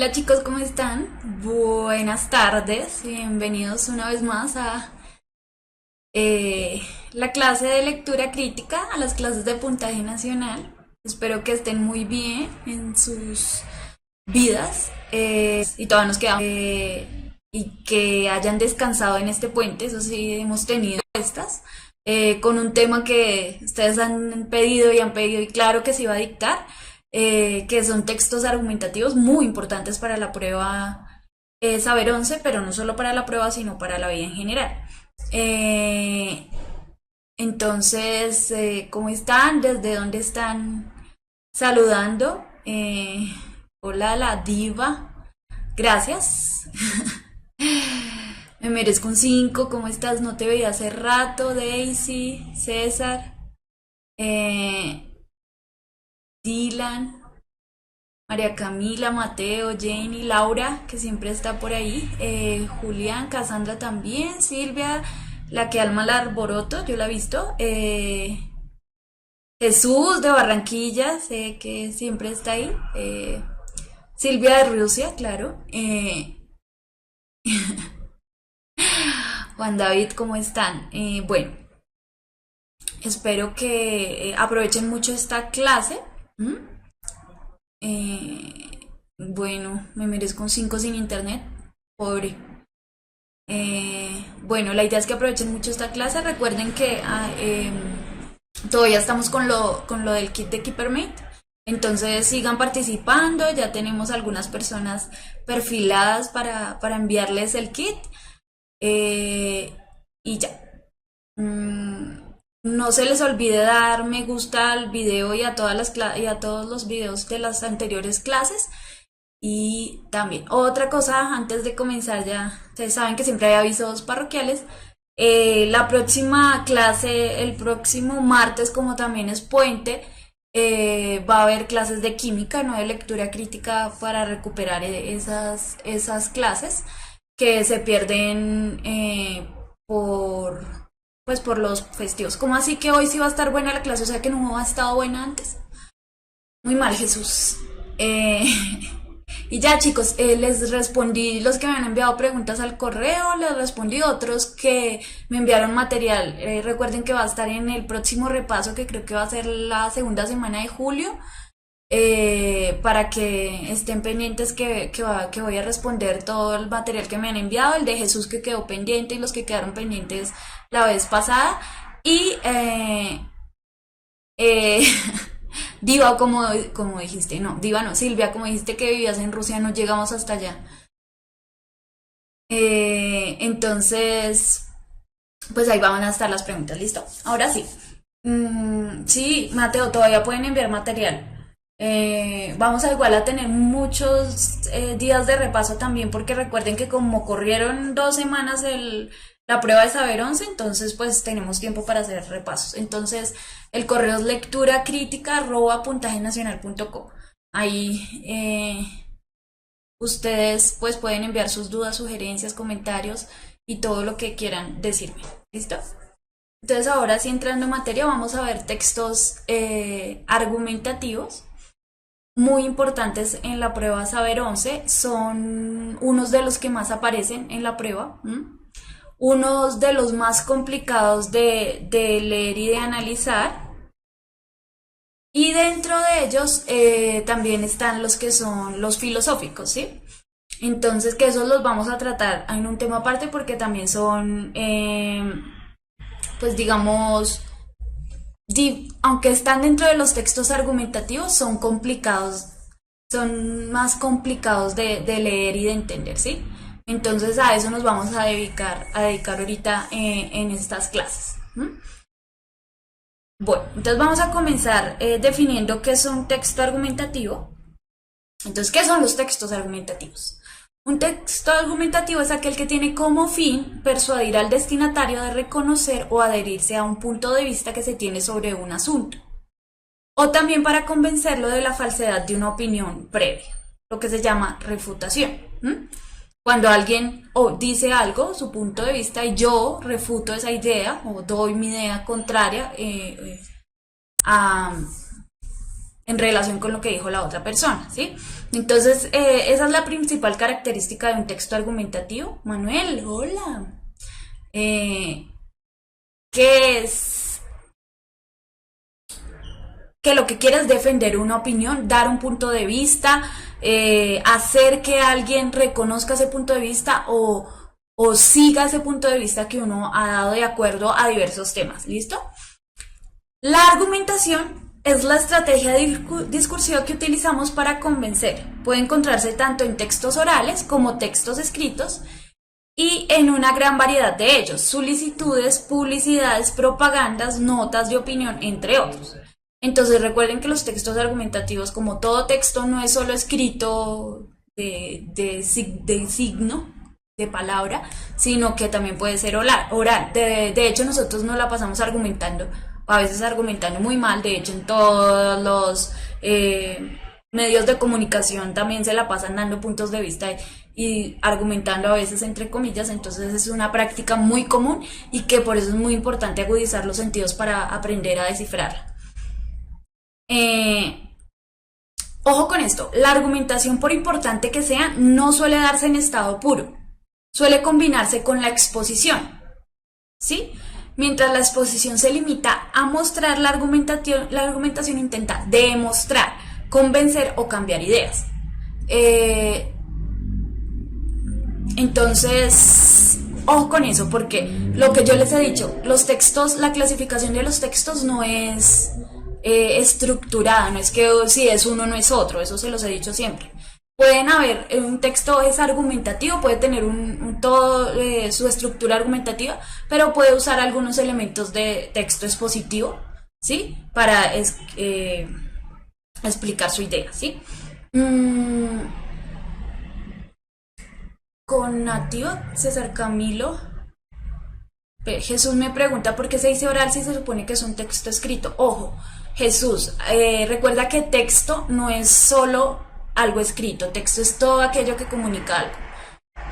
Hola chicos, ¿cómo están? Buenas tardes, bienvenidos una vez más a la clase de lectura crítica, a las clases de puntaje nacional. Espero que estén muy bien en sus vidas y todavía nos queda y que hayan descansado en este puente, eso sí, hemos tenido estas. Con un tema que ustedes han pedido y han pedido y claro que se iba a dictar, que son textos argumentativos muy importantes para la prueba Saber 11, pero no solo para la prueba, sino para la vida en general. Eh, entonces, ¿cómo están? ¿Desde dónde están saludando? Hola, la diva. Gracias. Me merezco un 5. ¿Cómo estás? No te veía hace rato. Daisy, César, eh, Dylan, María Camila, Mateo, Jenny, Laura, que siempre está por ahí, Julián, Cassandra también, Silvia, la que alma el arboroto, yo la he visto, Jesús de Barranquilla, sé que siempre está ahí, Silvia de Rusia, claro, Juan David, ¿cómo están? Bueno, espero que aprovechen mucho esta clase. ¿Mm? Bueno, me merezco un 5 sin internet. Pobre. Bueno, la idea es que aprovechen mucho esta clase. Recuerden que todavía estamos con lo del kit de KeeperMate. Entonces sigan participando. Ya tenemos algunas personas perfiladas para enviarles el kit. Eh, y ya. Mm, no se les olvide dar me gusta al video y a y a todos los videos de las anteriores clases. Y también, otra cosa, antes de comenzar ya, ustedes saben que siempre hay avisos parroquiales. La próxima clase, el próximo martes, como también es puente, va a haber clases de química, no de lectura crítica, para recuperar esas clases que se pierden por, pues, por los festivos. ¿Cómo así que hoy sí va a estar buena la clase? O sea que no ha estado buena antes. Muy mal, Jesús. Eh, y ya chicos, les respondí los que me han enviado preguntas al correo, les respondí otros que me enviaron material. Recuerden que va a estar en el próximo repaso, que creo que va a ser la segunda semana de julio, para que estén pendientes que voy a responder todo el material que me han enviado, el de Jesús que quedó pendiente y los que quedaron pendientes la vez pasada. Y eh, Diva, como dijiste, no, Diva no, Silvia, como dijiste que vivías en Rusia, no llegamos hasta allá. Entonces, pues ahí van a estar las preguntas, listo. Ahora sí. Sí, Mateo, todavía pueden enviar material. Vamos a igual a tener muchos días de repaso también, porque recuerden que como corrieron 2 semanas la prueba de Saber 11, entonces pues tenemos tiempo para hacer repasos. Entonces, el correo es lecturacrítica@puntajenacional.com. Ahí ustedes pues pueden enviar sus dudas, sugerencias, comentarios y todo lo que quieran decirme. ¿Listo? Entonces ahora sí entrando en materia vamos a ver textos argumentativos muy importantes en la prueba Saber 11. Son unos de los que más aparecen en la prueba. Unos de los más complicados de leer y de analizar. Y dentro de ellos también están los que son los filosóficos, ¿sí? Entonces, que esos los vamos a tratar en un tema aparte porque también son, pues digamos, aunque están dentro de los textos argumentativos, son complicados, son más complicados de leer y de entender, ¿sí? Entonces a eso nos vamos a dedicar ahorita en estas clases. Bueno, entonces vamos a comenzar definiendo qué es un texto argumentativo. Entonces, ¿qué son los textos argumentativos? Un texto argumentativo es aquel que tiene como fin persuadir al destinatario de reconocer o adherirse a un punto de vista que se tiene sobre un asunto, o también para convencerlo de la falsedad de una opinión previa, lo que se llama refutación. Cuando alguien dice algo, su punto de vista, y yo refuto esa idea o doy mi idea contraria a, en relación con lo que dijo la otra persona, ¿sí? Entonces, esa es la principal característica de un texto argumentativo. Manuel, hola. Que es que lo que quiere es defender una opinión, dar un punto de vista, hacer que alguien reconozca ese punto de vista o siga ese punto de vista que uno ha dado de acuerdo a diversos temas. ¿Listo? La argumentación es la estrategia discursiva que utilizamos para convencer. Puede encontrarse tanto en textos orales como textos escritos y en una gran variedad de ellos, solicitudes, publicidades, propagandas, notas de opinión, entre otros. Entonces recuerden que los textos argumentativos, como todo texto, no es solo escrito de signo, de palabra, sino que también puede ser oral. De hecho, nosotros nos la pasamos argumentando, a veces argumentando muy mal. De hecho, en todos los medios de comunicación también se la pasan dando puntos de vista y argumentando a veces entre comillas. Entonces es una práctica muy común y que por eso es muy importante agudizar los sentidos para aprender a descifrarla. Ojo con esto, la argumentación, por importante que sea, no suele darse en estado puro, suele combinarse con la exposición, ¿sí? Mientras la exposición se limita a mostrar la argumentación intenta demostrar, convencer o cambiar ideas. Entonces, ojo con eso, porque lo que yo les he dicho, los textos, la clasificación de los textos no es estructurada, no es que si es uno no es otro, eso se los he dicho siempre. Pueden haber, un texto es argumentativo, puede tener todo su estructura argumentativa, pero puede usar algunos elementos de texto expositivo, ¿sí? Para explicar su idea, ¿sí? Con nativa, César Camilo. Jesús me pregunta por qué se dice oral si se supone que es un texto escrito. Ojo, Jesús, recuerda que texto no es solo algo escrito, texto es todo aquello que comunica algo.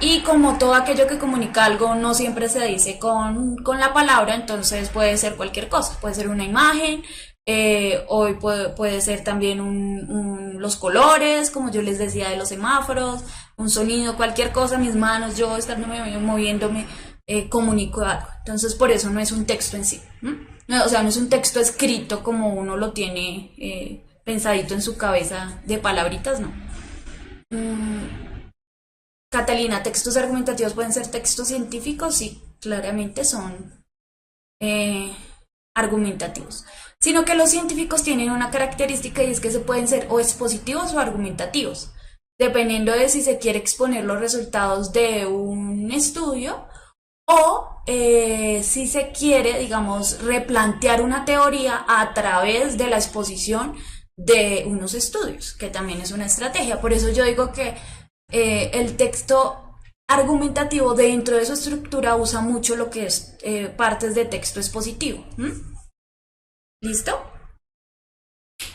Y como todo aquello que comunica algo no siempre se dice con la palabra, entonces puede ser cualquier cosa, puede ser una imagen, hoy puede ser también los colores, como yo les decía de los semáforos, un sonido, cualquier cosa, mis manos, yo estándome moviéndome, comunico algo. Entonces por eso no es un texto en sí. No, o sea, no es un texto escrito como uno lo tiene pensadito en su cabeza de palabritas, no. Catalina, ¿textos argumentativos pueden ser textos científicos? Sí, claramente son argumentativos. Sino que los científicos tienen una característica y es que se pueden ser o expositivos o argumentativos, dependiendo de si se quiere exponer los resultados de un estudio o si se quiere, digamos, replantear una teoría a través de la exposición de unos estudios, que también es una estrategia. Por eso yo digo que el texto argumentativo dentro de su estructura usa mucho lo que es partes de texto expositivo. ¿Listo?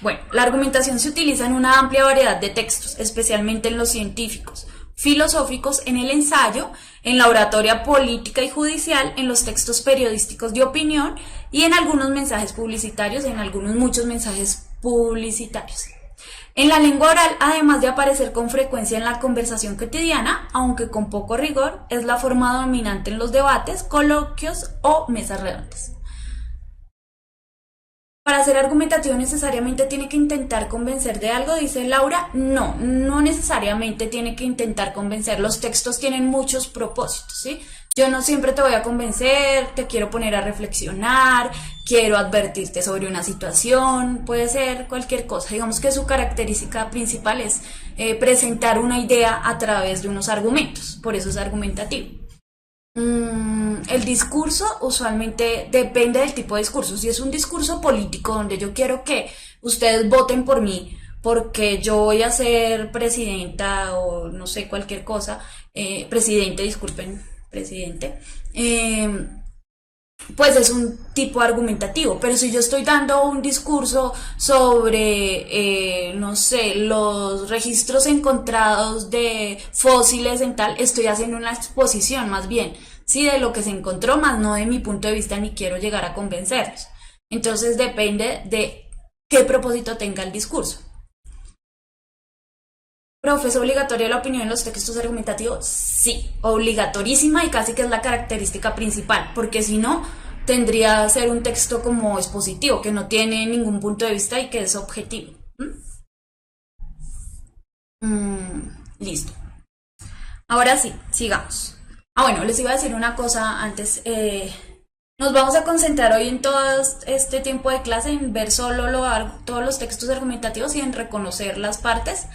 Bueno, la argumentación se utiliza en una amplia variedad de textos, especialmente en los científicos, filosóficos, en el ensayo, en la oratoria política y judicial, en los textos periodísticos de opinión y en algunos mensajes publicitarios, muchos mensajes publicitarios. En la lengua oral, además de aparecer con frecuencia en la conversación cotidiana, aunque con poco rigor, es la forma dominante en los debates, coloquios o mesas redondas. Para ser argumentativo necesariamente tiene que intentar convencer de algo, dice Laura. No, no necesariamente tiene que intentar convencer. Los textos tienen muchos propósitos, ¿sí? Yo no siempre te voy a convencer, te quiero poner a reflexionar, quiero advertirte sobre una situación, puede ser cualquier cosa. Digamos que su característica principal es presentar una idea a través de unos argumentos, por eso es argumentativo. El discurso usualmente depende del tipo de discurso. Si es un discurso político donde yo quiero que ustedes voten por mí porque yo voy a ser presidenta o no sé, cualquier cosa, presidente, pues es un tipo argumentativo. Pero si yo estoy dando un discurso sobre, no sé, los registros encontrados de fósiles en tal, estoy haciendo una exposición más bien, sí, de lo que se encontró, más no de mi punto de vista, ni quiero llegar a convencerlos. Entonces depende de qué propósito tenga el discurso. Profe, ¿es obligatoria la opinión en los textos argumentativos? Sí, obligatorísima y casi que es la característica principal, porque si no, tendría que ser un texto como expositivo, que no tiene ningún punto de vista y que es objetivo. Listo. Ahora sí, sigamos. Bueno, les iba a decir una cosa antes. Nos vamos a concentrar hoy en todo este tiempo de clase en ver solo todos los textos argumentativos y en reconocer las partes.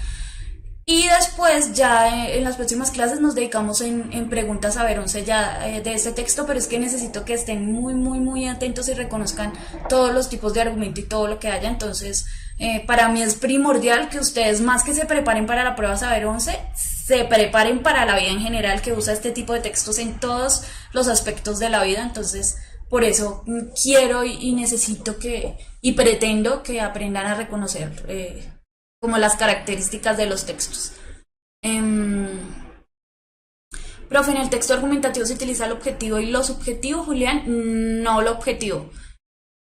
Y después ya en las próximas clases nos dedicamos en preguntas a ver 11 ya de este texto, pero es que necesito que estén muy atentos y reconozcan todos los tipos de argumento y todo lo que haya. Entonces para mí es primordial que ustedes, más que se preparen para la prueba saber 11, se preparen para la vida en general, que usa este tipo de textos en todos los aspectos de la vida. Entonces por eso quiero y necesito y pretendo que aprendan a reconocer como las características de los textos. Profe, en el texto argumentativo se utiliza el objetivo y lo subjetivo, Julián. No lo objetivo.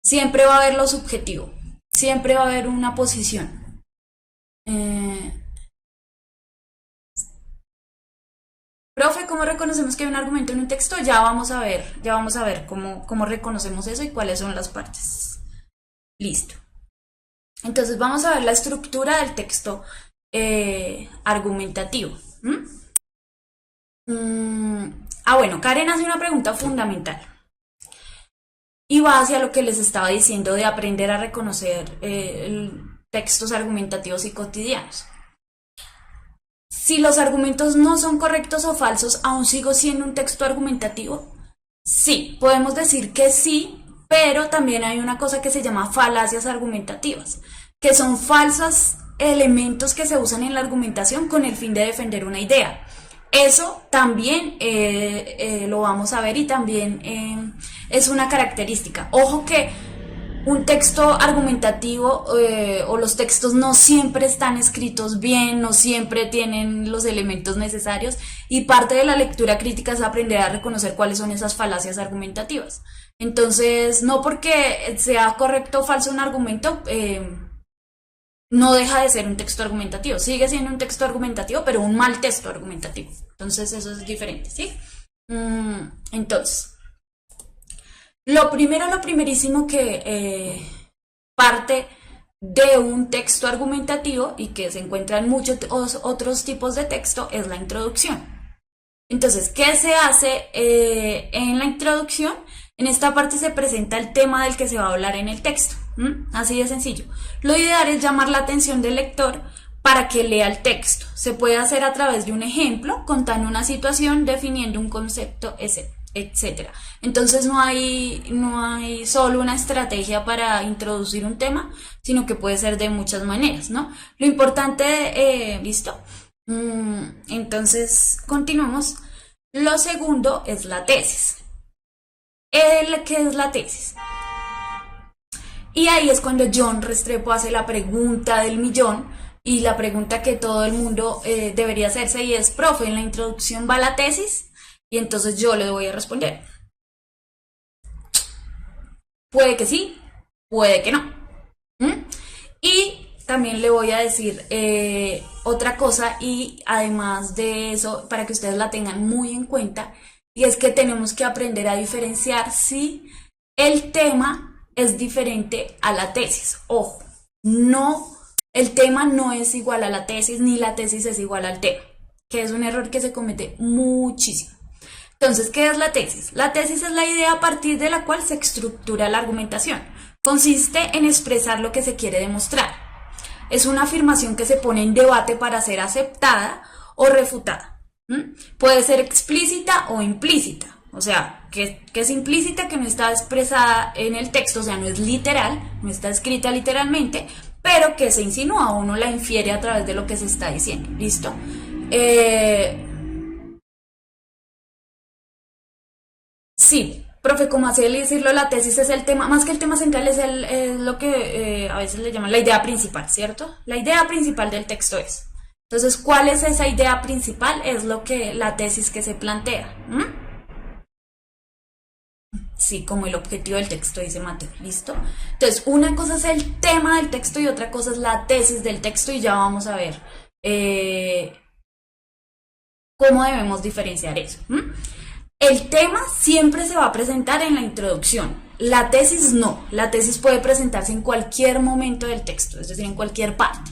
Siempre va a haber lo subjetivo. Siempre va a haber una posición. Profe, ¿cómo reconocemos que hay un argumento en un texto? Ya vamos a ver cómo reconocemos eso y cuáles son las partes. Listo. Entonces vamos a ver la estructura del texto argumentativo. Bueno, Karen hace una pregunta fundamental y va hacia lo que les estaba diciendo de aprender a reconocer textos argumentativos y cotidianos. Si los argumentos no son correctos o falsos, ¿aún sigo siendo un texto argumentativo? Sí, podemos decir que sí, pero también hay una cosa que se llama falacias argumentativas, que son falsos elementos que se usan en la argumentación con el fin de defender una idea. Eso también lo vamos a ver y también es una característica. Ojo que un texto argumentativo o los textos no siempre están escritos bien, no siempre tienen los elementos necesarios, y parte de la lectura crítica es aprender a reconocer cuáles son esas falacias argumentativas. Entonces, no porque sea correcto o falso un argumento, no deja de ser un texto argumentativo. Sigue siendo un texto argumentativo, pero un mal texto argumentativo. Entonces, eso es diferente, ¿sí? Entonces, lo primerísimo que parte de un texto argumentativo y que se encuentra en muchos otros tipos de texto es la introducción. Entonces, ¿qué se hace en la introducción? En esta parte se presenta el tema del que se va a hablar en el texto. Así de sencillo. Lo ideal es llamar la atención del lector para que lea el texto. Se puede hacer a través de un ejemplo, contando una situación, definiendo un concepto, etcétera. Entonces no hay solo una estrategia para introducir un tema, sino que puede ser de muchas maneras, ¿no? Lo importante, ¿listo? Entonces, continuamos. Lo segundo es la tesis. ¿Qué es la tesis? Y ahí es cuando John Restrepo hace la pregunta del millón y la pregunta que todo el mundo debería hacerse, y es: profe, en la introducción va la tesis. Y entonces yo le voy a responder: puede que sí, puede que no. Y también le voy a decir otra cosa, y además de eso, para que ustedes la tengan muy en cuenta, y es que tenemos que aprender a diferenciar si el tema es diferente a la tesis. Ojo, no, el tema no es igual a la tesis, ni la tesis es igual al tema, que es un error que se comete muchísimo. Entonces, ¿qué es la tesis? La tesis es la idea a partir de la cual se estructura la argumentación. Consiste en expresar lo que se quiere demostrar. Es una afirmación que se pone en debate para ser aceptada o refutada. Puede ser explícita o implícita. O sea, que es implícita, que no está expresada en el texto, o sea, no es literal, no está escrita literalmente, pero que se insinúa o uno la infiere a través de lo que se está diciendo. ¿Listo? Sí, profe, como así decirlo, la tesis es el tema, más que el tema central, es lo que a veces le llaman la idea principal, ¿cierto? La idea principal del texto es. Entonces, ¿cuál es esa idea principal? Es lo que la tesis que se plantea. Sí, como el objetivo del texto, dice Mateo, ¿listo? Entonces, una cosa es el tema del texto y otra cosa es la tesis del texto y ya vamos a ver cómo debemos diferenciar eso. El tema siempre se va a presentar en la introducción. La tesis no. La tesis puede presentarse en cualquier momento del texto, es decir, en cualquier parte.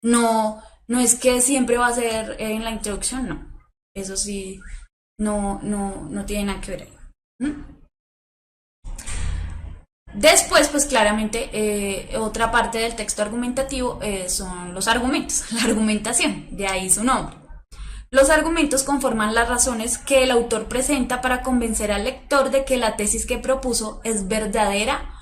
No, no es que siempre va a ser en la introducción, no. Eso sí, no tiene nada que ver ahí. Después, pues claramente, otra parte del texto argumentativo son los argumentos, la argumentación, de ahí su nombre. Los argumentos conforman las razones que el autor presenta para convencer al lector de que la tesis que propuso es verdadera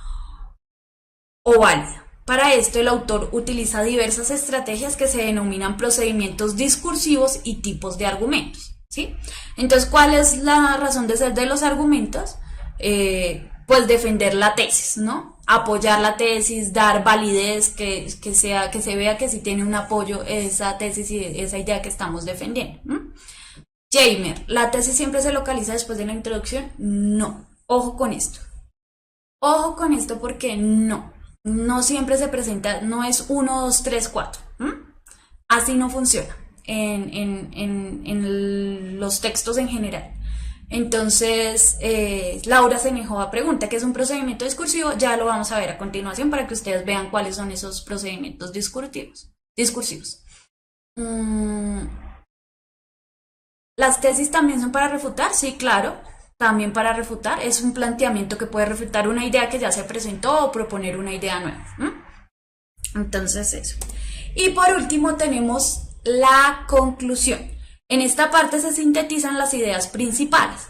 o válida. Para esto, el autor utiliza diversas estrategias que se denominan procedimientos discursivos y tipos de argumentos, ¿sí? Entonces, ¿cuál es la razón de ser de los argumentos? Pues defender la tesis, ¿no? Apoyar la tesis, dar validez, que se vea que sí tiene un apoyo esa tesis y esa idea que estamos defendiendo. Jamer, ¿la tesis siempre se localiza después de la introducción? No. Ojo con esto. Ojo con esto porque no siempre se presenta, no es 1, 2, 3, 4. Así no funciona en los textos en general. Entonces, Laura Senejoa pregunta, ¿qué es un procedimiento discursivo? Ya lo vamos a ver a continuación para que ustedes vean cuáles son esos procedimientos discursivos. ¿Las tesis también son para refutar? Sí, claro, también para refutar. Es un planteamiento que puede refutar una idea que ya se presentó o proponer una idea nueva. Entonces, eso. Y por último tenemos la conclusión. En esta parte se sintetizan las ideas principales,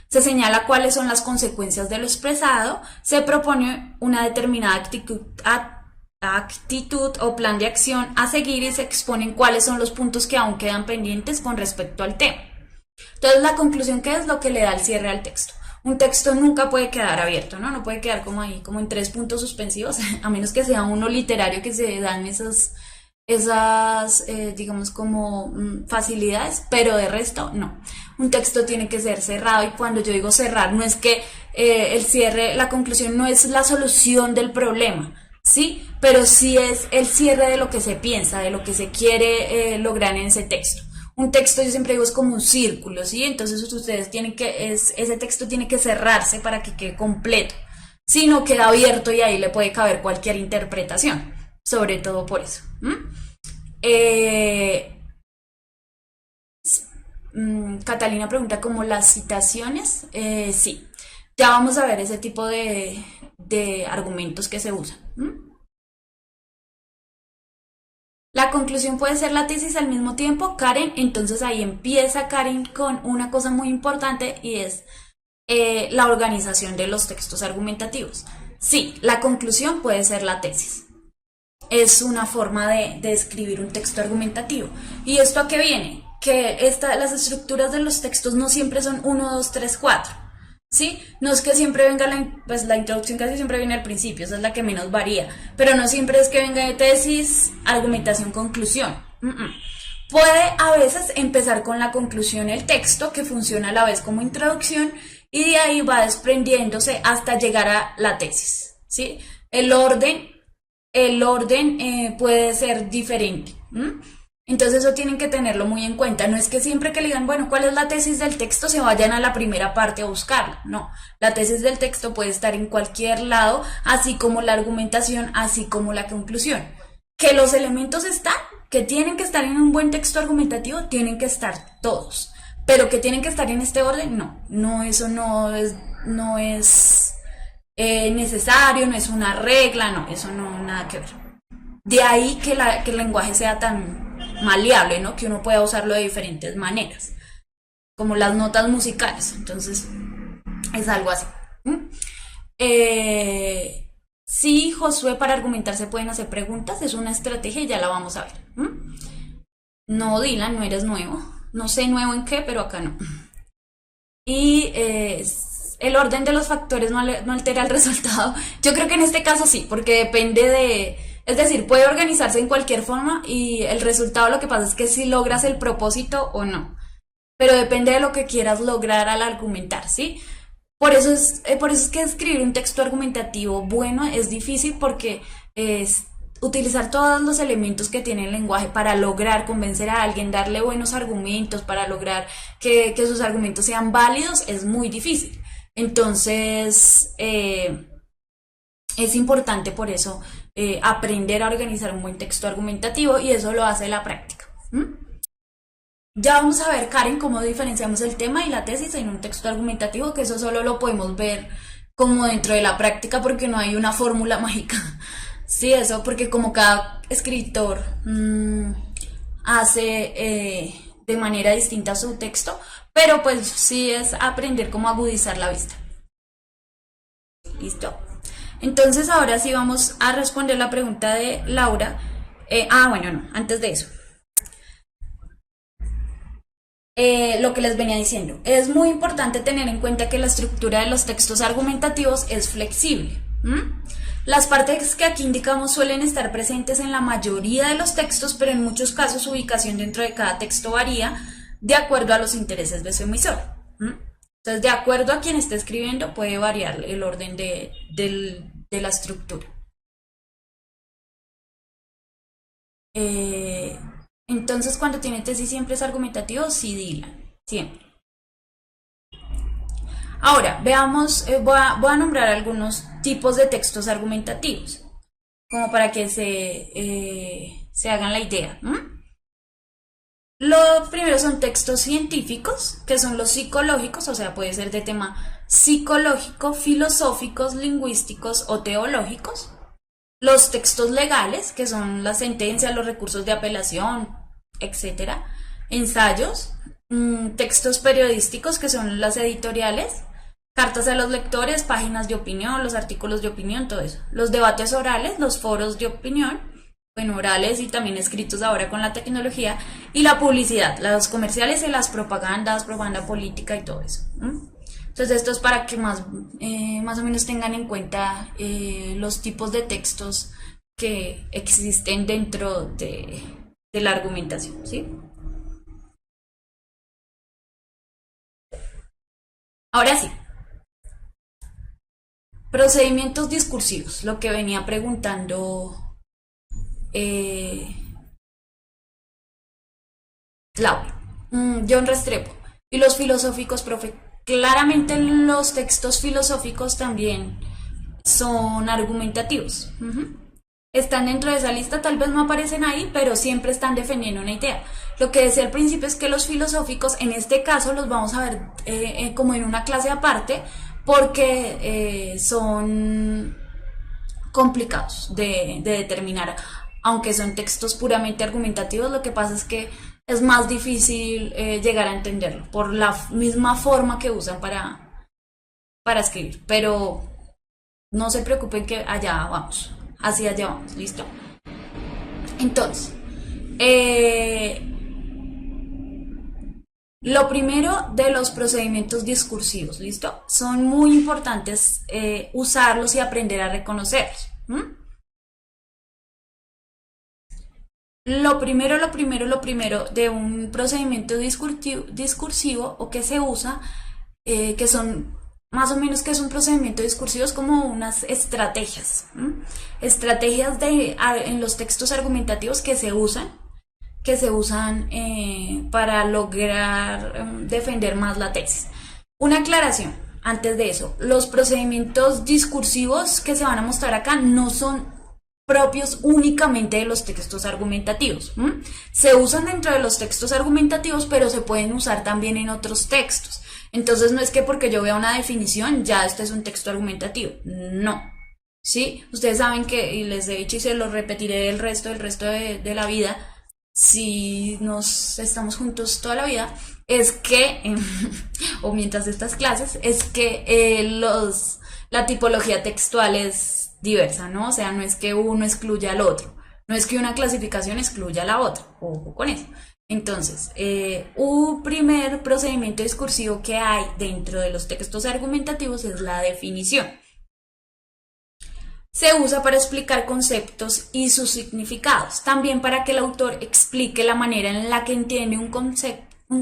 se señala cuáles son las consecuencias de lo expresado, se propone una determinada actitud o plan de acción a seguir y se exponen cuáles son los puntos que aún quedan pendientes con respecto al tema. Entonces, la conclusión, ¿qué es lo que le da el cierre al texto? Un texto nunca puede quedar abierto, ¿no? No puede quedar como ahí, como en 3 puntos suspensivos, a menos que sea uno literario que se dan esas digamos como facilidades, pero de resto no. Un texto tiene que ser cerrado y cuando yo digo cerrar no es que el cierre, la conclusión no es la solución del problema, ¿sí? Pero sí es el cierre de lo que se piensa, de lo que se quiere lograr en ese texto. Un texto, yo siempre digo, es como un círculo, ¿sí? Entonces ustedes tienen que, ese texto tiene que cerrarse para que quede completo. Si no queda abierto y ahí le puede caber cualquier interpretación, sobre todo por eso. Catalina pregunta como las citaciones. Sí, ya vamos a ver ese tipo de argumentos que se usan. La conclusión puede ser la tesis al mismo tiempo, Karen. Entonces ahí empieza Karen con una cosa muy importante y es la organización de los textos argumentativos. Sí, la conclusión puede ser la tesis. Es una forma de escribir un texto argumentativo. ¿Y esto a qué viene? Que las estructuras de los textos no siempre son 1, 2, 3, 4. ¿Sí? No es que siempre venga la introducción, casi siempre viene al principio, esa es la que menos varía. Pero no siempre es que venga de tesis, argumentación, conclusión. Puede a veces empezar con la conclusión el texto, que funciona a la vez como introducción, y de ahí va desprendiéndose hasta llegar a la tesis. ¿Sí? El orden puede ser diferente. Entonces eso tienen que tenerlo muy en cuenta. No es que siempre que le digan, bueno, ¿cuál es la tesis del texto? Se vayan a la primera parte a buscarla. No, la tesis del texto puede estar en cualquier lado, así como la argumentación, así como la conclusión. Que los elementos están, que tienen que estar en un buen texto argumentativo, tienen que estar todos. Pero que tienen que estar en este orden, no, eso no es necesario, no es una regla, no, eso no, nada que ver. De ahí que el lenguaje sea tan maleable, ¿no? Que uno pueda usarlo de diferentes maneras, como las notas musicales. Entonces, es algo así. Sí, Josué, para argumentar se pueden hacer preguntas, es una estrategia y ya la vamos a ver. No, Dylan, no eres nuevo. No sé nuevo en qué, pero acá no. Y el orden de los factores no altera el resultado. Yo creo que en este caso sí, porque depende de... Es decir, puede organizarse en cualquier forma y el resultado lo que pasa es que si logras el propósito o no. Pero depende de lo que quieras lograr al argumentar, ¿sí? por eso es que escribir un texto argumentativo bueno es difícil porque es utilizar todos los elementos que tiene el lenguaje para lograr convencer a alguien, darle buenos argumentos, para lograr que sus argumentos sean válidos, es muy difícil. Entonces, es importante por eso aprender a organizar un buen texto argumentativo y eso lo hace la práctica. ¿Mm? Ya vamos a ver, Karen, cómo diferenciamos el tema y la tesis en un texto argumentativo, que eso solo lo podemos ver como dentro de la práctica porque no hay una fórmula mágica. Sí, eso, porque como cada escritor hace de manera distinta su texto, pero pues sí es aprender cómo agudizar la vista. ¿Listo? Entonces ahora sí vamos a responder la pregunta de Laura. Bueno, no, antes de eso. Lo que les venía diciendo. Es muy importante tener en cuenta que la estructura de los textos argumentativos es flexible. ¿Mm? Las partes que aquí indicamos suelen estar presentes en la mayoría de los textos, pero en muchos casos su ubicación dentro de cada texto varía de acuerdo a los intereses de su emisor. ¿Mm? Entonces, de acuerdo a quien esté escribiendo, puede variar el orden de la estructura. Eh, entonces, cuando tiene tesis siempre es argumentativo, sí, Dylan, siempre. Ahora, veamos, voy a nombrar algunos tipos de textos argumentativos, como para que se hagan la idea. ¿Mm? Los primeros son textos científicos, que son los psicológicos, o sea, puede ser de tema psicológico, filosóficos, lingüísticos o teológicos. Los textos legales, que son las sentencias, los recursos de apelación, etcétera. Ensayos, textos periodísticos, que son las editoriales, cartas a los lectores, páginas de opinión, los artículos de opinión, todo eso. Los debates orales, los foros de opinión, bueno, orales y también escritos ahora con la tecnología, y la publicidad, los comerciales y las propagandas, propaganda política y todo eso. Entonces esto es para que más o menos tengan en cuenta los tipos de textos que existen dentro de la argumentación, ¿sí? Ahora sí, procedimientos discursivos, lo que venía preguntando eh, Laura. John Restrepo. Y los filosóficos, profe. Claramente los textos filosóficos también son argumentativos. Están dentro de esa lista, tal vez no aparecen ahí, pero siempre están defendiendo una idea. Lo que decía al principio es que los filosóficos, en este caso, los vamos a ver como en una clase aparte, porque son complicados de determinar. Aunque son textos puramente argumentativos, lo que pasa es que es más difícil llegar a entenderlo por la misma forma que usan para escribir. Pero no se preocupen que allá vamos, hacia allá vamos, ¿listo? Entonces, lo primero de los procedimientos discursivos, ¿listo? Son muy importantes usarlos y aprender a reconocerlos. Lo primero de un procedimiento discursivo o que se usa, que son más o menos que es un procedimiento discursivo, es como unas estrategias, estrategias en los textos argumentativos que se usan para lograr defender más la tesis. Una aclaración antes de eso, los procedimientos discursivos que se van a mostrar acá no son propios únicamente de los textos argumentativos. Se usan dentro de los textos argumentativos, pero se pueden usar también en otros textos. Entonces no es que porque yo vea una definición, ya este es un texto argumentativo. No. ¿Sí? Ustedes saben que, y les he dicho y se lo repetiré el resto de la vida, si nos estamos juntos toda la vida, es que, o mientras estas clases, es que la tipología textual es diversa, ¿no? O sea, no es que uno excluya al otro, no es que una clasificación excluya a la otra, ojo con eso. Entonces, un primer procedimiento discursivo que hay dentro de los textos argumentativos es la definición. Se usa para explicar conceptos y sus significados, también para que el autor explique la manera en la que entiende un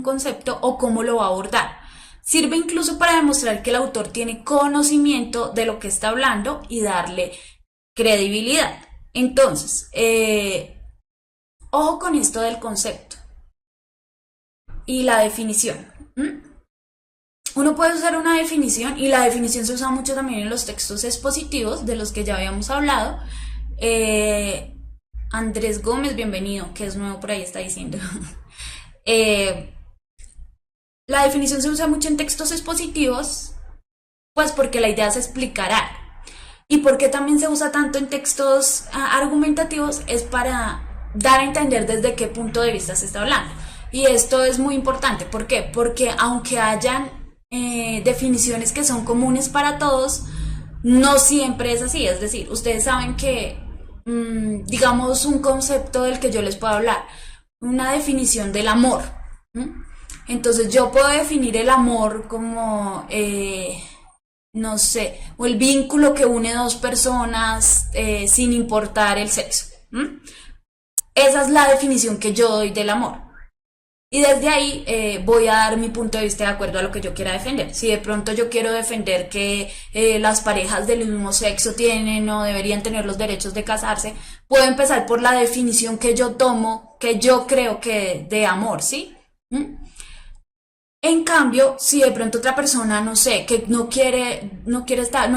concepto o cómo lo va a abordar. Sirve incluso para demostrar que el autor tiene conocimiento de lo que está hablando y darle credibilidad. Entonces, ojo con esto del concepto y la definición. Uno puede usar una definición y la definición se usa mucho también en los textos expositivos de los que ya habíamos hablado. Andrés Gómez, bienvenido, que es nuevo por ahí, está diciendo. La definición se usa mucho en textos expositivos, pues porque la idea es explicar algo. Y porque también se usa tanto en textos argumentativos es para dar a entender desde qué punto de vista se está hablando. Y esto es muy importante. ¿Por qué? Porque aunque hayan definiciones que son comunes para todos, no siempre es así. Es decir, ustedes saben que, digamos, un concepto del que yo les puedo hablar, una definición del amor. Entonces yo puedo definir el amor como, no sé, o el vínculo que une dos personas sin importar el sexo. Esa es la definición que yo doy del amor. Y desde ahí voy a dar mi punto de vista de acuerdo a lo que yo quiera defender. Si de pronto yo quiero defender que las parejas del mismo sexo tienen o deberían tener los derechos de casarse, puedo empezar por la definición que yo tomo, que yo creo que de amor, ¿sí? En cambio, si de pronto otra persona, no sé, que no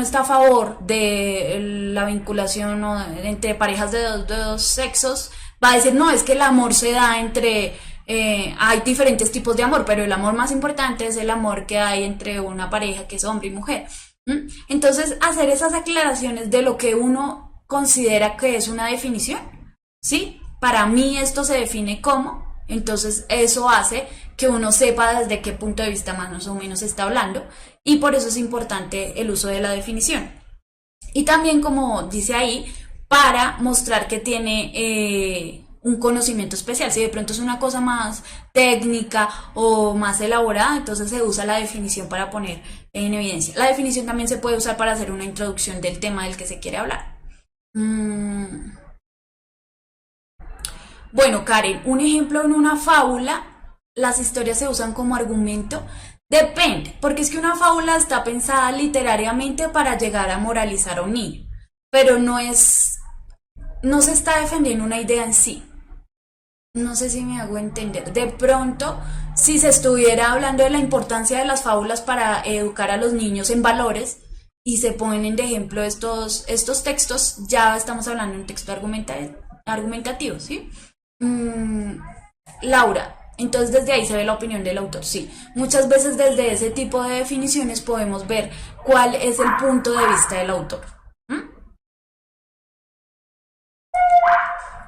está a favor de la vinculación entre parejas de dos sexos, va a decir, no, es que el amor se da entre, hay diferentes tipos de amor, pero el amor más importante es el amor que hay entre una pareja que es hombre y mujer. Entonces, hacer esas aclaraciones de lo que uno considera que es una definición, ¿sí? Para mí esto se define como, entonces eso hace que uno sepa desde qué punto de vista más o menos está hablando, y por eso es importante el uso de la definición. Y también, como dice ahí, para mostrar que tiene un conocimiento especial. Si de pronto es una cosa más técnica o más elaborada, entonces se usa la definición para poner en evidencia. La definición también se puede usar para hacer una introducción del tema del que se quiere hablar. Bueno, Karen, un ejemplo en una fábula, las historias se usan como argumento. Depende, porque es que una fábula está pensada literariamente para llegar a moralizar a un niño, pero no se está defendiendo una idea en sí. No sé si me hago entender. De pronto, si se estuviera hablando de la importancia de las fábulas para educar a los niños en valores y se ponen de ejemplo estos textos, ya estamos hablando de un texto argumentativo, ¿sí? Laura, entonces desde ahí se ve la opinión del autor, sí. Muchas veces desde ese tipo de definiciones podemos ver cuál es el punto de vista del autor.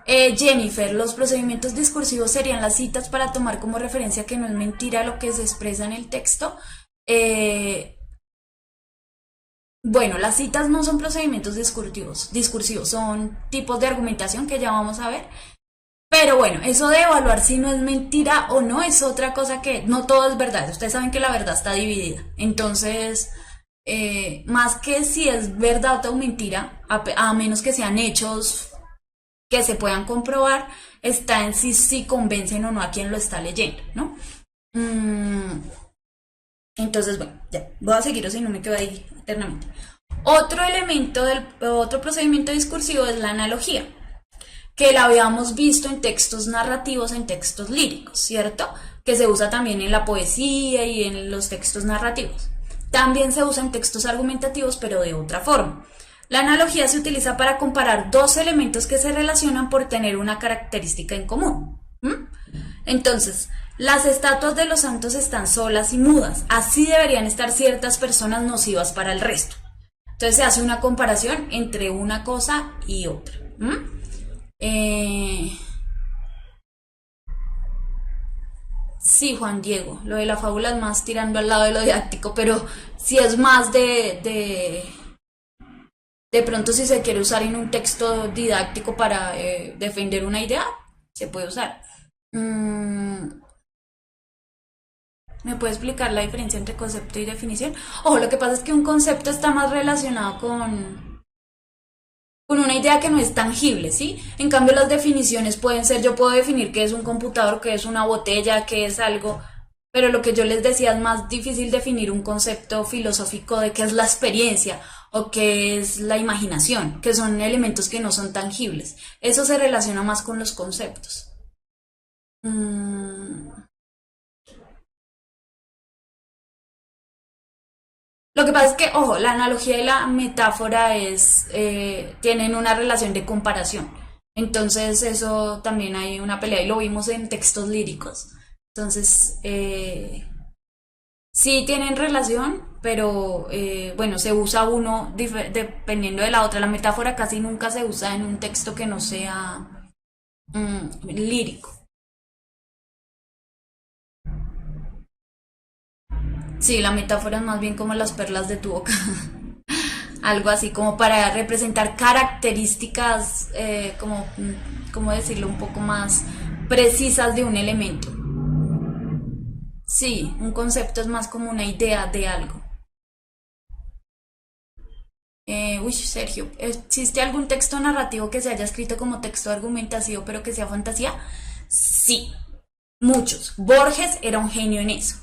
Jennifer, los procedimientos discursivos serían las citas para tomar como referencia que no es mentira lo que se expresa en el texto. Bueno, las citas no son procedimientos discursivos, son tipos de argumentación que ya vamos a ver. Pero bueno, eso de evaluar si no es mentira o no es otra cosa, que no todo es verdad. Ustedes saben que la verdad está dividida. Entonces, más que si es verdad o mentira, a menos que sean hechos que se puedan comprobar, está en si convencen o no a quien lo está leyendo, ¿no? Entonces, bueno, ya, voy a seguir o si no me quedo ahí eternamente. Otro procedimiento discursivo es la analogía, que la habíamos visto en textos narrativos, en textos líricos, ¿cierto? Que se usa también en la poesía y en los textos narrativos. También se usa en textos argumentativos, pero de otra forma. La analogía se utiliza para comparar dos elementos que se relacionan por tener una característica en común. Entonces, las estatuas de los santos están solas y mudas. Así deberían estar ciertas personas nocivas para el resto. Entonces se hace una comparación entre una cosa y otra. Sí, Juan Diego, lo de la fábula es más tirando al lado de lo didáctico, pero si es más de pronto, si se quiere usar en un texto didáctico para defender una idea, se puede usar. ¿Me puede explicar la diferencia entre concepto y definición? Ojo, lo que pasa es que un concepto está más relacionado con una idea que no es tangible, ¿sí? En cambio, las definiciones pueden ser, yo puedo definir qué es un computador, qué es una botella, qué es algo, pero lo que yo les decía es más difícil definir un concepto filosófico de qué es la experiencia o qué es la imaginación, que son elementos que no son tangibles. Eso se relaciona más con los conceptos. Mm, Lo que pasa es que, ojo, la analogía y la metáfora tienen una relación de comparación. Entonces, eso también hay una pelea y lo vimos en textos líricos. Entonces, sí tienen relación, pero bueno, se usa uno dependiendo de la otra. La metáfora casi nunca se usa en un texto que no sea lírico. Sí, la metáfora es más bien como las perlas de tu boca. Algo así como para representar características, ¿cómo decirlo? Un poco más precisas de un elemento. Sí, un concepto es más como una idea de algo. Uy, Sergio, ¿existe algún texto narrativo que se haya escrito como texto argumentativo pero que sea fantasía? Sí, muchos. Borges era un genio en eso.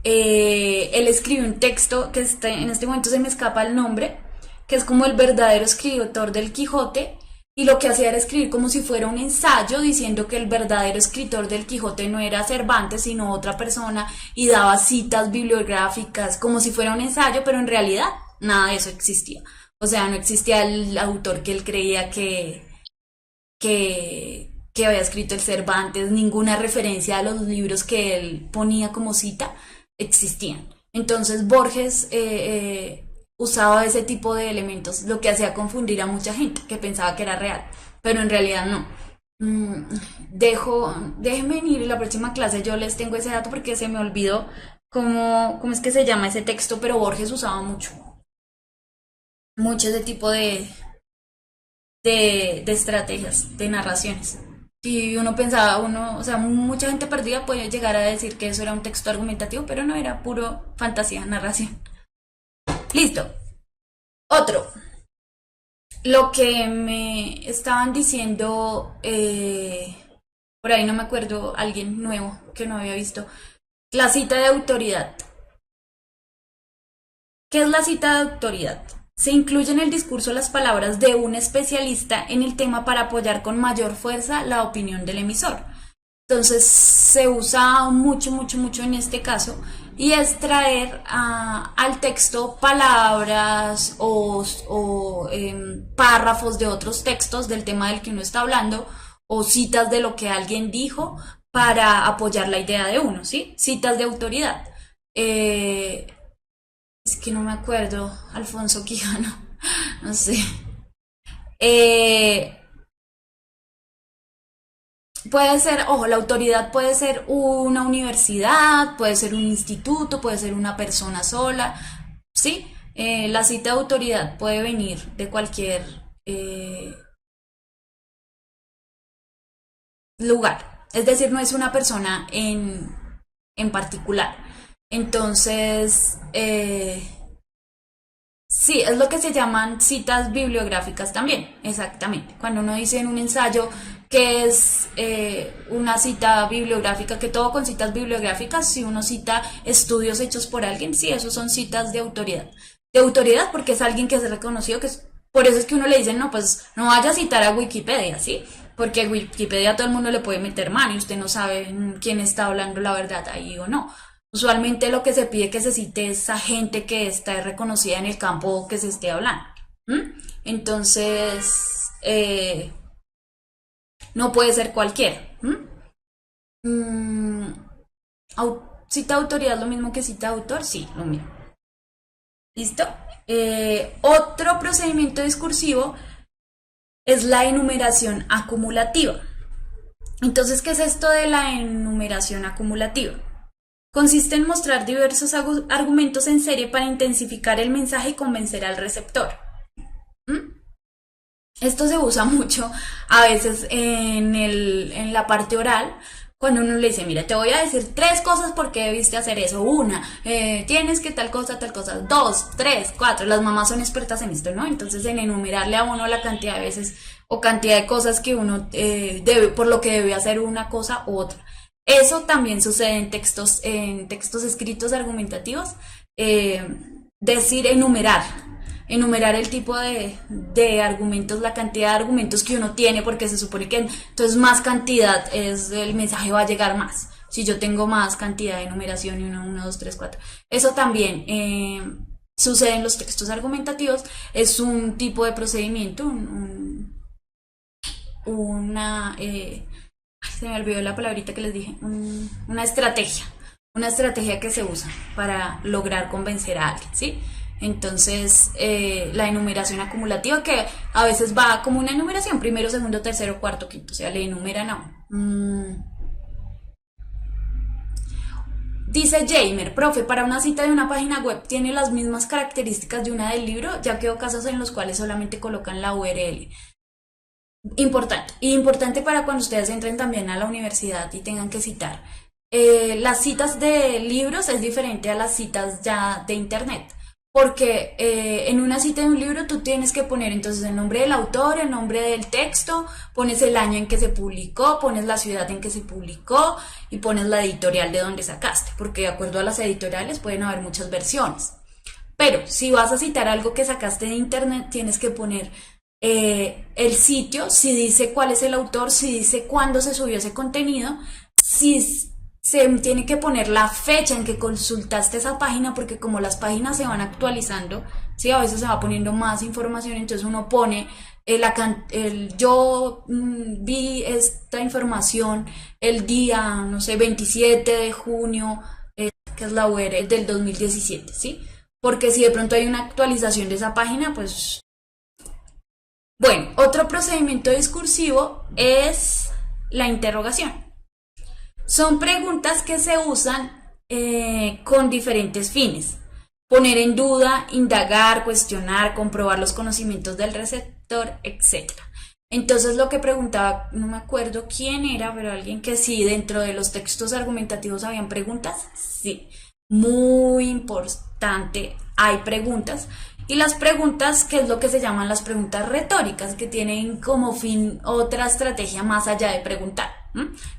Él escribió un texto que en este momento se me escapa el nombre, que es como el verdadero escritor del Quijote, y lo que hacía era escribir como si fuera un ensayo, diciendo que el verdadero escritor del Quijote no era Cervantes, sino otra persona, y daba citas bibliográficas como si fuera un ensayo, pero en realidad nada de eso existía. O sea, no existía el autor que él creía que había escrito el Cervantes, ninguna referencia a los libros que él ponía como cita existían. Entonces Borges usaba ese tipo de elementos, lo que hacía confundir a mucha gente que pensaba que era real, pero en realidad no. Mm, déjenme venir la próxima clase, yo les tengo ese dato porque se me olvidó cómo es que se llama ese texto, pero Borges usaba mucho ese tipo de estrategias, de narraciones. Si uno pensaba, o sea, mucha gente perdida puede llegar a decir que eso era un texto argumentativo, pero no era puro fantasía, narración. Listo. Otro. Lo que me estaban diciendo, por ahí no me acuerdo, alguien nuevo que no había visto. La cita de autoridad. ¿Qué es la cita de autoridad? Se incluye en el discurso las palabras de un especialista en el tema para apoyar con mayor fuerza la opinión del emisor. Entonces se usa mucho en este caso y es traer al texto palabras o párrafos de otros textos del tema del que uno está hablando o citas de lo que alguien dijo para apoyar la idea de uno, ¿sí? Citas de autoridad. Eh, es que no me acuerdo, Alfonso Quijano, no sé. Eh, Puede ser, ojo, la autoridad puede ser una universidad, puede ser un instituto, puede ser una persona sola, ¿sí? La cita de autoridad puede venir de cualquier lugar, es decir, no es una persona en particular. Entonces, sí, es lo que se llaman citas bibliográficas también, exactamente. Cuando uno dice en un ensayo que es una cita bibliográfica, que todo con citas bibliográficas, si uno cita estudios hechos por alguien, sí, esos son citas de autoridad. De autoridad porque es alguien que es reconocido, por eso es que uno le dice, no, pues no vaya a citar a Wikipedia, ¿sí? Porque a Wikipedia todo el mundo le puede meter mano y usted no sabe quién está hablando la verdad ahí o no. Usualmente lo que se pide que se cite es a gente que está reconocida en el campo que se esté hablando. ¿M? Entonces, no puede ser cualquiera. Mm, ¿Cita autoridad lo mismo que cita autor? Sí, lo mismo. ¿Listo? Otro procedimiento discursivo es la enumeración acumulativa. Entonces, ¿qué es esto de la enumeración acumulativa? Consiste en mostrar diversos argumentos en serie para intensificar el mensaje y convencer al receptor. ¿Mm? Esto se usa mucho a veces en la parte oral, cuando uno le dice, mira, te voy a decir tres cosas por qué debiste hacer eso. Una, tienes que tal cosa, tal cosa. Dos, tres, cuatro. Las mamás son expertas en esto, ¿no? Entonces, en enumerarle a uno la cantidad de veces o cantidad de cosas que uno debe, por lo que debe hacer una cosa u otra. Eso también sucede en textos escritos argumentativos. Eh, Decir, enumerar el tipo de argumentos, la cantidad de argumentos que uno tiene, porque se supone que entonces más cantidad es el mensaje va a llegar más. Si yo tengo más cantidad de enumeración y 1, 2, 3, 4. Eso también sucede en los textos argumentativos. Es un tipo de procedimiento, una se me olvidó la palabrita que les dije, una estrategia que se usa para lograr convencer a alguien, ¿sí? Entonces, la enumeración acumulativa, que a veces va como una enumeración, primero, segundo, tercero, cuarto, quinto, o sea, le enumeran a uno. Dice Jamer, profe, para una cita de una página web tiene las mismas características de una del libro, ya que veo casos en los cuales solamente colocan la URL. Importante para cuando ustedes entren también a la universidad y tengan que citar. Las citas de libros es diferente a las citas ya de internet, porque en una cita de un libro tú tienes que poner entonces el nombre del autor, el nombre del texto, pones el año en que se publicó, pones la ciudad en que se publicó y pones la editorial de donde sacaste, porque de acuerdo a las editoriales pueden haber muchas versiones. Pero si vas a citar algo que sacaste de internet, tienes que poner el sitio, si dice cuál es el autor, si dice cuándo se subió ese contenido, si se tiene que poner la fecha en que consultaste esa página, porque como las páginas se van actualizando, ¿sí? A veces se va poniendo más información, entonces uno pone yo vi esta información el día, no sé, 27 de junio, que es la URL del 2017, ¿sí? Porque si de pronto hay una actualización de esa página, pues... Bueno, otro procedimiento discursivo es la interrogación. Son preguntas que se usan con diferentes fines. Poner en duda, indagar, cuestionar, comprobar los conocimientos del receptor, etc. Entonces lo que preguntaba, no me acuerdo quién era, pero alguien que sí, dentro de los textos argumentativos habían preguntas. Sí, muy importante, hay preguntas. Y las preguntas, que es lo que se llaman las preguntas retóricas, que tienen como fin otra estrategia más allá de preguntar.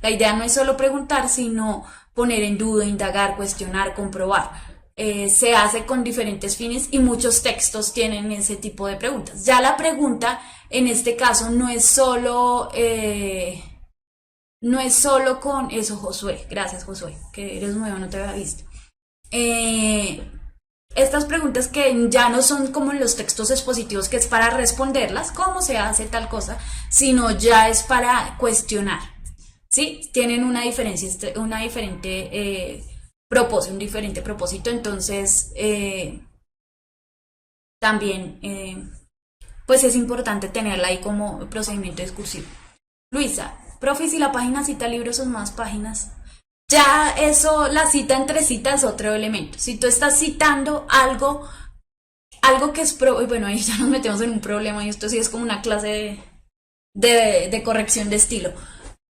La idea no es solo preguntar, sino poner en duda, indagar, cuestionar, comprobar. Se hace con diferentes fines y muchos textos tienen ese tipo de preguntas. Ya la pregunta, en este caso, no es solo con eso, Josué. Gracias, Josué, que eres nuevo, no te había visto. Estas preguntas que ya no son como en los textos expositivos, que es para responderlas, cómo se hace tal cosa, sino ya es para cuestionar, ¿sí? Tienen una diferencia, un diferente propósito, entonces también pues es importante tenerla ahí como procedimiento discursivo. Luisa, profe, si la página cita libros son más páginas. Ya eso, la cita entre citas es otro elemento. Si tú estás citando algo que es bueno, ahí ya nos metemos en un problema y esto sí es como una clase de corrección de estilo.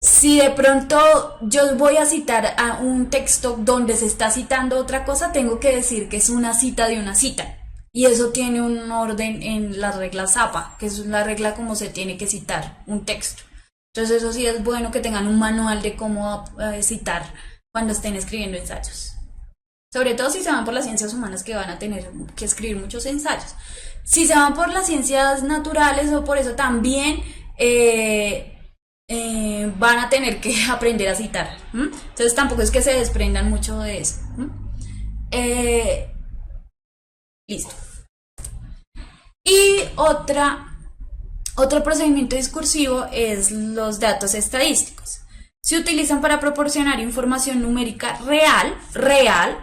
Si de pronto yo voy a citar a un texto donde se está citando otra cosa, tengo que decir que es una cita de una cita. Y eso tiene un orden en la regla Zapa, que es la regla como se tiene que citar un texto. Entonces eso sí es bueno que tengan un manual de cómo citar cuando estén escribiendo ensayos. Sobre todo si se van por las ciencias humanas, que van a tener que escribir muchos ensayos. Si se van por las ciencias naturales o por eso también van a tener que aprender a citar. Entonces tampoco es que se desprendan mucho de eso. Listo. Y otro procedimiento discursivo es los datos estadísticos. Se utilizan para proporcionar información numérica real,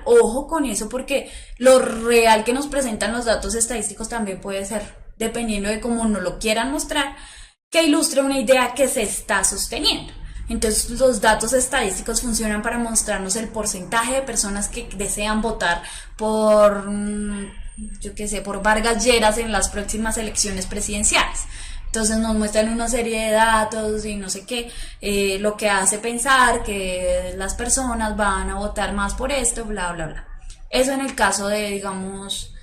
ojo con eso, porque lo real que nos presentan los datos estadísticos también puede ser, dependiendo de cómo nos lo quieran mostrar, que ilustre una idea que se está sosteniendo. Entonces los datos estadísticos funcionan para mostrarnos el porcentaje de personas que desean votar por, yo qué sé, por Vargas Lleras en las próximas elecciones presidenciales. Entonces nos muestran una serie de datos y no sé qué, lo que hace pensar que las personas van a votar más por esto, bla, bla, bla. Eso en el caso de, digamos,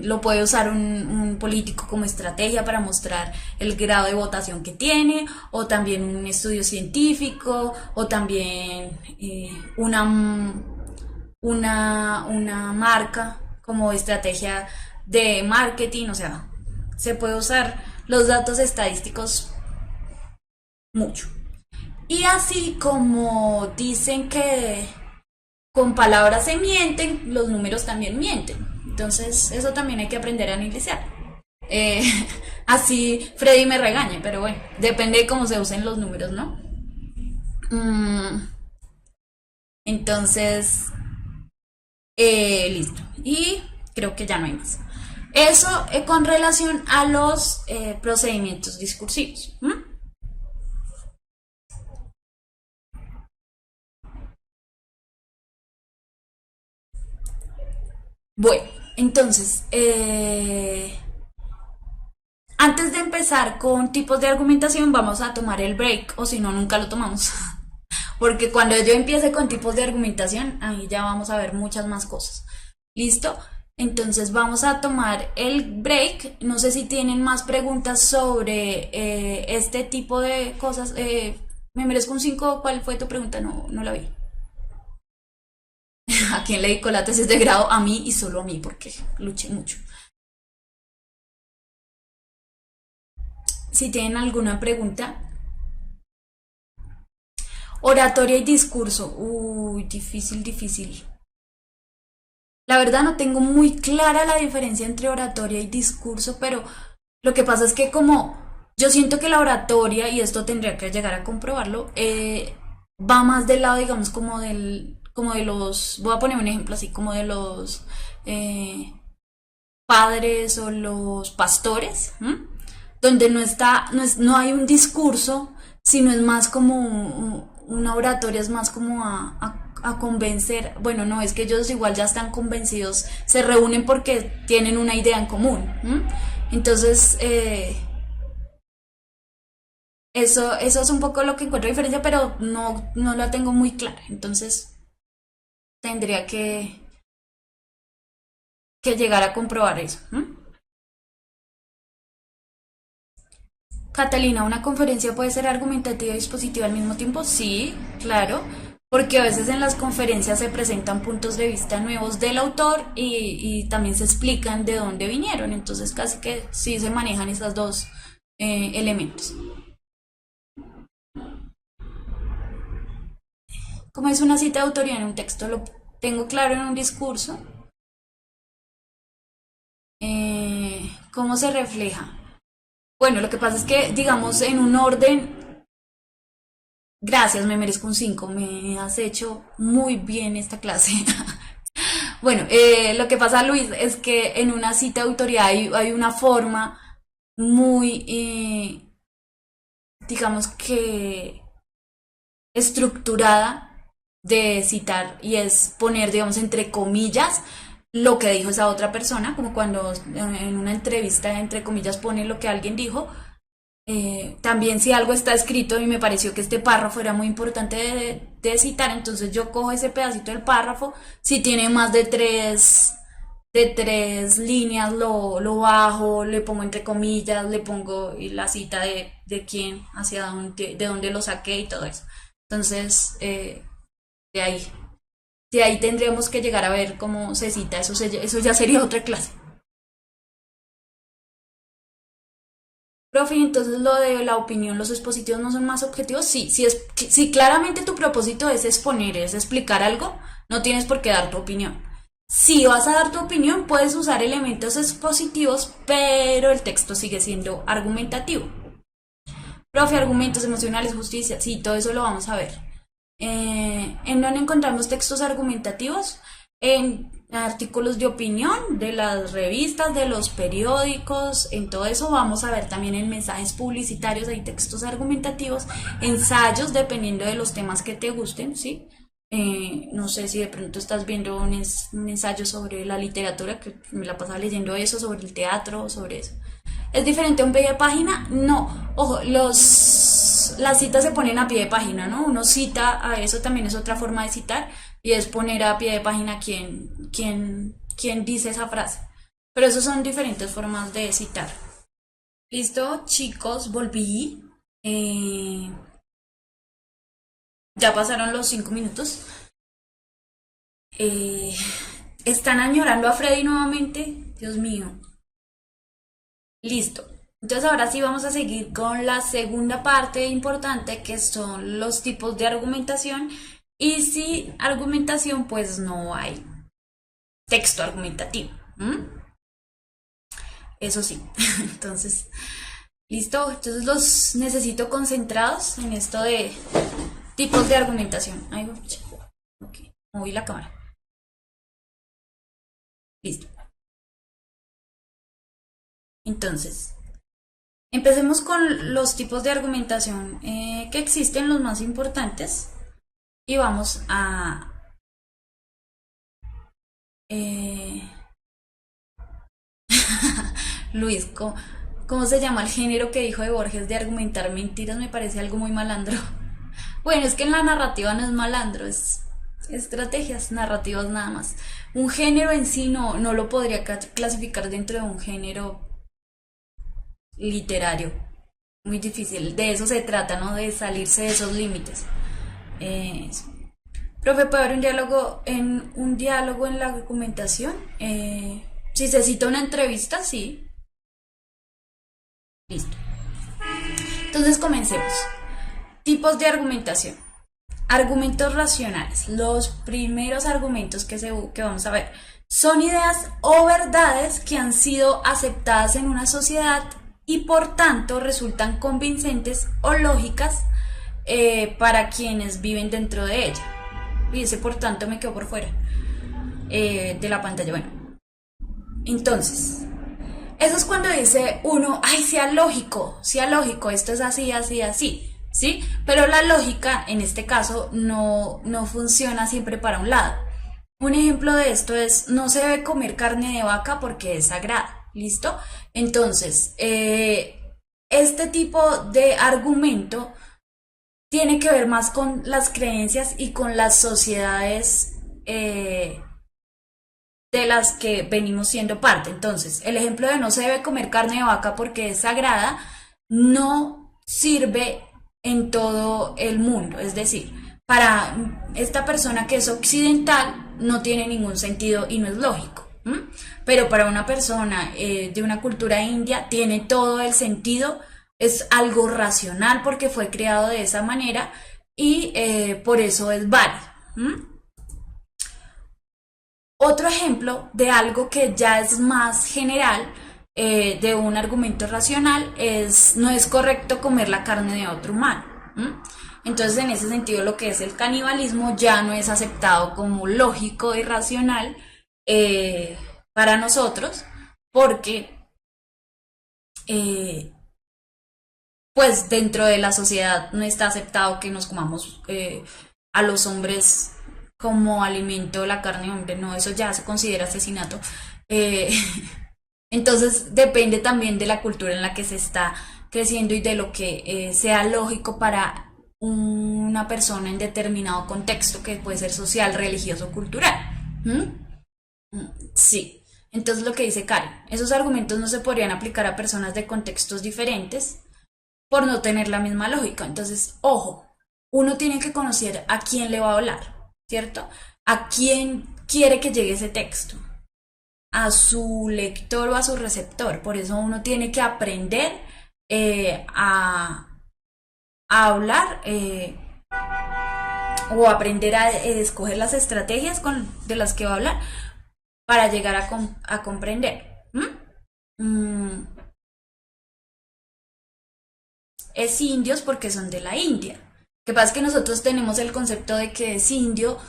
lo puede usar un político como estrategia para mostrar el grado de votación que tiene, o también un estudio científico, o también una marca como estrategia de marketing. O sea, se puede usar los datos estadísticos mucho. Y así como dicen que con palabras se mienten, los números también mienten. Entonces, eso también hay que aprender a analizar. Eh, Así Freddy me regañe, pero bueno, depende de cómo se usen los números, ¿no? Mm, entonces, listo. Y creo que ya no hay más. Eso con relación a los procedimientos discursivos. ¿M? Bueno, entonces, antes de empezar con tipos de argumentación, vamos a tomar el break, o si no, nunca lo tomamos. Porque cuando yo empiece con tipos de argumentación, ahí ya vamos a ver muchas más cosas. ¿Listo? Entonces vamos a tomar el break. No sé si tienen más preguntas sobre este tipo de cosas. Me merezco un 5. ¿Cuál fue tu pregunta? No, no la vi. ¿A quién le dedico la tesis de grado? A mí y solo a mí, porque luché mucho. Si tienen alguna pregunta. Oratoria y discurso. Uy, difícil, difícil. La verdad no tengo muy clara la diferencia entre oratoria y discurso, pero lo que pasa es que como yo siento que la oratoria, y esto tendría que llegar a comprobarlo, va más del lado, digamos, como de los, voy a poner un ejemplo así, como de los eh, padres o los pastores, ¿m? Donde no está, no hay un discurso, sino es más como una oratoria, es más como a convencer. Bueno, no, es que ellos igual ya están convencidos, se reúnen porque tienen una idea en común. ¿M? Entonces, eso es un poco lo que encuentro diferencia, pero no, no la tengo muy clara. Entonces, tendría que llegar a comprobar eso. ¿M? Catalina, ¿una conferencia puede ser argumentativa y expositiva al mismo tiempo? Sí, claro, porque a veces en las conferencias se presentan puntos de vista nuevos del autor y también se explican de dónde vinieron, entonces casi que sí se manejan esos dos elementos. Como es una cita de autoría en un texto, lo tengo claro en un discurso. ¿Cómo se refleja? Bueno, lo que pasa es que, digamos, en un orden. Gracias, me merezco un 5. Me has hecho muy bien esta clase. Bueno, lo que pasa, Luis, es que en una cita de autoridad hay una forma muy, digamos que estructurada de citar, y es poner, digamos, entre comillas lo que dijo esa otra persona, como cuando en una entrevista, entre comillas, pone lo que alguien dijo. También si algo está escrito y me pareció que este párrafo era muy importante de citar, entonces yo cojo ese pedacito del párrafo. Si tiene más de tres líneas, lo bajo, le pongo entre comillas, le pongo la cita de quién, hacia dónde, de dónde lo saqué y todo eso. Entonces, de ahí, de ahí tendríamos que llegar a ver cómo se cita, eso ya sería otra clase. Profe, entonces lo de la opinión, los expositivos no son más objetivos. Sí, si claramente tu propósito es exponer, es explicar algo, no tienes por qué dar tu opinión. Si vas a dar tu opinión, puedes usar elementos expositivos, pero el texto sigue siendo argumentativo. Profe, argumentos emocionales, justicia, sí, todo eso lo vamos a ver. ¿En dónde encontramos textos argumentativos? En artículos de opinión de las revistas, de los periódicos, en todo eso vamos a ver también en mensajes publicitarios, hay textos argumentativos, ensayos, dependiendo de los temas que te gusten, ¿sí? No sé si de pronto estás viendo un ensayo sobre la literatura, que me la pasaba leyendo eso, sobre el teatro, sobre eso. ¿Es diferente a un pie de página? No. Ojo, las citas se ponen a pie de página, ¿no? Uno cita a eso, también es otra forma de citar, y es poner a pie de página quién dice esa frase. Pero esos son diferentes formas de citar. Listo, chicos, volví. Ya pasaron los 5 minutos. Eh, ¿Están añorando a Freddy nuevamente? Dios mío. Listo. Entonces ahora sí vamos a seguir con la segunda parte importante, que son los tipos de argumentación. Y sin argumentación, pues no hay texto argumentativo. Eso sí. Entonces, listo. Entonces los necesito concentrados en esto de tipos de argumentación. Ahí va. Ok. Moví la cámara. Listo. Entonces, empecemos con los tipos de argumentación que existen, los más importantes. Y vamos a... Luis, ¿cómo se llama el género que dijo de Borges de argumentar mentiras? Me parece algo muy malandro. Bueno, es que en la narrativa no es malandro, es estrategias narrativas nada más. Un género en sí no lo podría clasificar dentro de un género literario. Muy difícil. De eso se trata, ¿no? De salirse de esos límites. Eh, Profe, ¿puede haber un diálogo en la argumentación? Si se cita una entrevista, sí. Listo. Entonces comencemos. Tipos de argumentación. Argumentos racionales. Los primeros argumentos que vamos a ver son ideas o verdades que han sido aceptadas en una sociedad y por tanto resultan convincentes o lógicas para quienes viven dentro de ella. Y ese por tanto me quedó por fuera de la pantalla. Bueno, entonces, eso es cuando dice uno, ay, sea lógico, esto es así, así, así. ¿Sí? Pero la lógica, en este caso, no funciona siempre para un lado. Un ejemplo de esto es, no se debe comer carne de vaca porque es sagrada. ¿Listo? Entonces, este tipo de argumento tiene que ver más con las creencias y con las sociedades de las que venimos siendo parte. Entonces, el ejemplo de no se debe comer carne de vaca porque es sagrada no sirve en todo el mundo. Es decir, para esta persona que es occidental no tiene ningún sentido y no es lógico. Pero para una persona de una cultura india tiene todo el sentido, es algo racional porque fue creado de esa manera y por eso es válido. Otro ejemplo de algo que ya es más general de un argumento racional es no es correcto comer la carne de otro humano. Entonces en ese sentido lo que es el canibalismo ya no es aceptado como lógico y racional para nosotros porque pues dentro de la sociedad no está aceptado que nos comamos a los hombres como alimento la carne de hombre, no, eso ya se considera asesinato. Eh, entonces depende también de la cultura en la que se está creciendo y de lo que sea lógico para una persona en determinado contexto que puede ser social, religioso, cultural. Sí. Entonces lo que dice Karen, esos argumentos no se podrían aplicar a personas de contextos diferentes por no tener la misma lógica. Entonces, ojo, uno tiene que conocer a quién le va a hablar, ¿cierto? A quién quiere que llegue ese texto, a su lector o a su receptor. Por eso uno tiene que aprender a hablar o aprender a escoger las estrategias de las que va a hablar para llegar a comprender. Es indios porque son de la India. Lo que pasa es que nosotros tenemos el concepto de que es indio,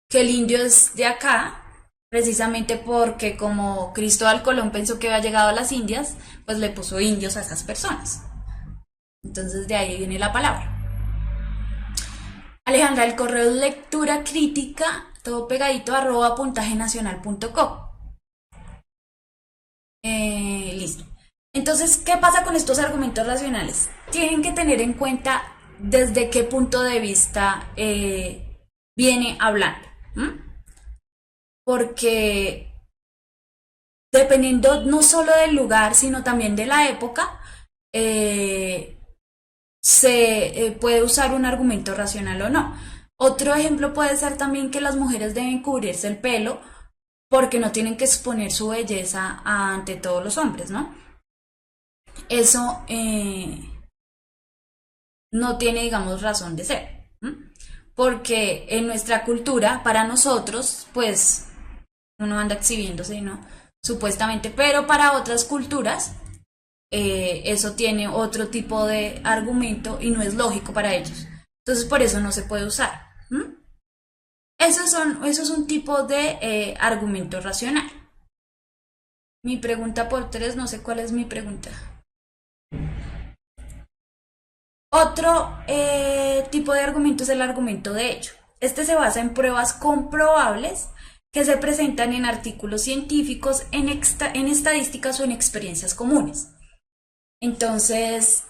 que el indio es de acá, precisamente porque como Cristóbal Colón pensó que había llegado a las Indias, pues le puso indios a esas personas. Entonces de ahí viene la palabra. Alejandra, el correo es lectura crítica, todo pegadito, @puntajenacional.com. Listo. Entonces, ¿qué pasa con estos argumentos racionales? Tienen que tener en cuenta desde qué punto de vista viene hablando. Porque dependiendo no solo del lugar, sino también de la época, eh, se puede usar un argumento racional o no. Otro ejemplo puede ser también que las mujeres deben cubrirse el pelo porque no tienen que exponer su belleza ante todos los hombres, ¿no? Eso no tiene, digamos, razón de ser. ¿M? Porque en nuestra cultura, para nosotros, pues uno anda exhibiéndose, ¿no? Supuestamente, pero para otras culturas, eso tiene otro tipo de argumento y no es lógico para ellos. Entonces, por eso no se puede usar. ¿M? Eso es un tipo de argumento racional. Mi pregunta por tres, no sé cuál es mi pregunta. Otro tipo de argumento es el argumento de hecho. Este se basa en pruebas comprobables que se presentan en artículos científicos, en estadísticas o en experiencias comunes. Entonces,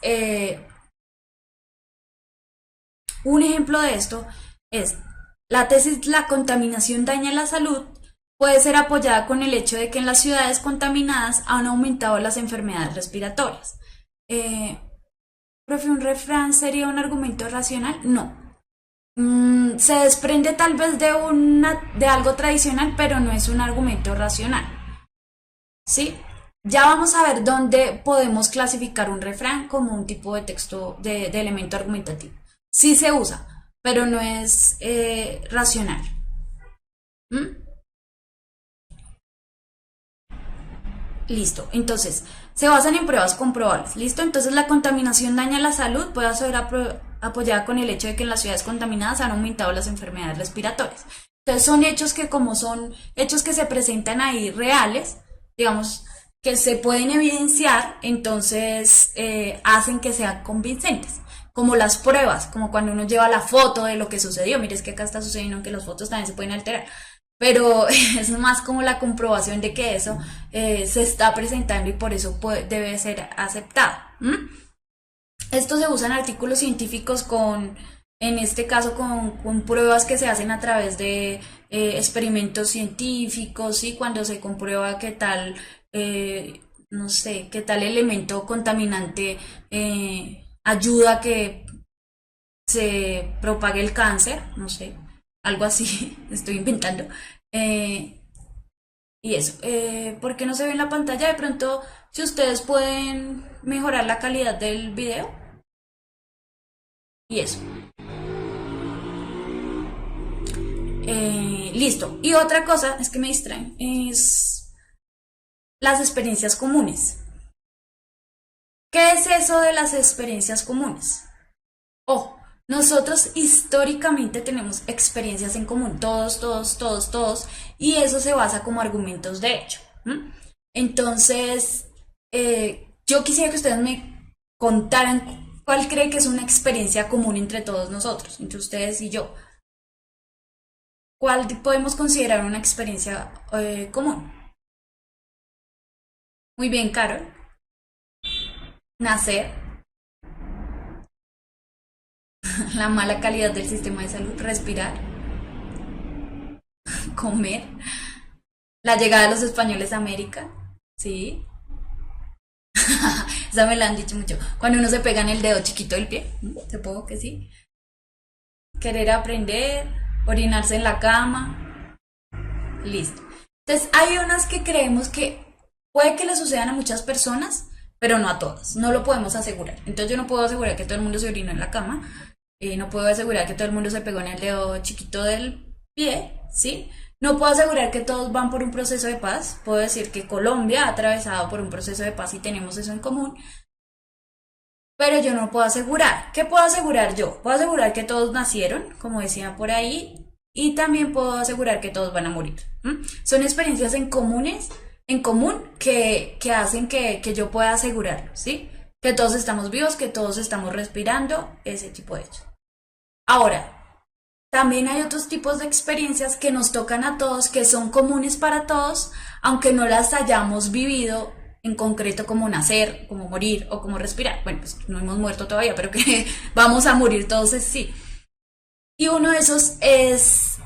un ejemplo de esto es la tesis "La contaminación daña la salud" puede ser apoyada con el hecho de que en las ciudades contaminadas han aumentado las enfermedades respiratorias. Eh, ¿Profe, un refrán sería un argumento racional? No. Se desprende tal vez de algo tradicional, pero no es un argumento racional. ¿Sí? Ya vamos a ver dónde podemos clasificar un refrán como un tipo de texto, de elemento argumentativo. Sí se usa, pero no es racional. ¿Mm? Listo. Entonces, se basan en pruebas comprobables. ¿Listo? Entonces, la contaminación daña la salud puede ser apoyada con el hecho de que en las ciudades contaminadas han aumentado las enfermedades respiratorias. Entonces, son hechos que, como son hechos que se presentan ahí reales, digamos, que se pueden evidenciar, entonces hacen que sean convincentes. Como las pruebas, como cuando uno lleva la foto de lo que sucedió. Mire, es que acá está sucediendo, aunque las fotos también se pueden alterar, pero es más como la comprobación de que eso se está presentando y por eso debe ser aceptado. ¿M? Esto se usa en artículos científicos en este caso, con pruebas que se hacen a través de experimentos científicos, ¿sí? Cuando se comprueba que tal, no sé, que tal elemento contaminante ayuda a que se propague el cáncer, no sé, algo así, estoy inventando. Eh, y eso, ¿por qué no se ve en la pantalla? De pronto, si ustedes pueden mejorar la calidad del video. Y eso. Listo. Y otra cosa, es que me distraen, es las experiencias comunes. ¿Qué es eso de las experiencias comunes? Oh, nosotros históricamente tenemos experiencias en común, todos, y eso se basa como argumentos de hecho. ¿M? Entonces, yo quisiera que ustedes me contaran cuál cree que es una experiencia común entre todos nosotros, entre ustedes y yo. ¿Cuál podemos considerar una experiencia común? Muy bien, Carol. Nacer, la mala calidad del sistema de salud, respirar, comer, la llegada de los españoles a América, ¿sí? Esa me la han dicho mucho. Cuando uno se pega en el dedo chiquito del pie, supongo que sí. Querer aprender, orinarse en la cama, listo. Entonces, hay unas que creemos que puede que le sucedan a muchas personas, pero no a todas. No lo podemos asegurar. Entonces, yo no puedo asegurar que todo el mundo se orinó en la cama. No puedo asegurar que todo el mundo se pegó en el dedo chiquito del pie, ¿sí? No puedo asegurar que todos van por un proceso de paz. Puedo decir que Colombia ha atravesado por un proceso de paz y tenemos eso en común. Pero yo no puedo asegurar. ¿Qué puedo asegurar yo? Puedo asegurar que todos nacieron, como decía por ahí, y también puedo asegurar que todos van a morir. ¿M? Son experiencias en común que hacen que yo pueda asegurarlo, ¿sí? Que todos estamos vivos, que todos estamos respirando, ese tipo de hechos. Ahora, también hay otros tipos de experiencias que nos tocan a todos, que son comunes para todos, aunque no las hayamos vivido en concreto, como nacer, como morir o como respirar. Bueno, pues no hemos muerto todavía, pero que vamos a morir todos, sí. Y uno de esos es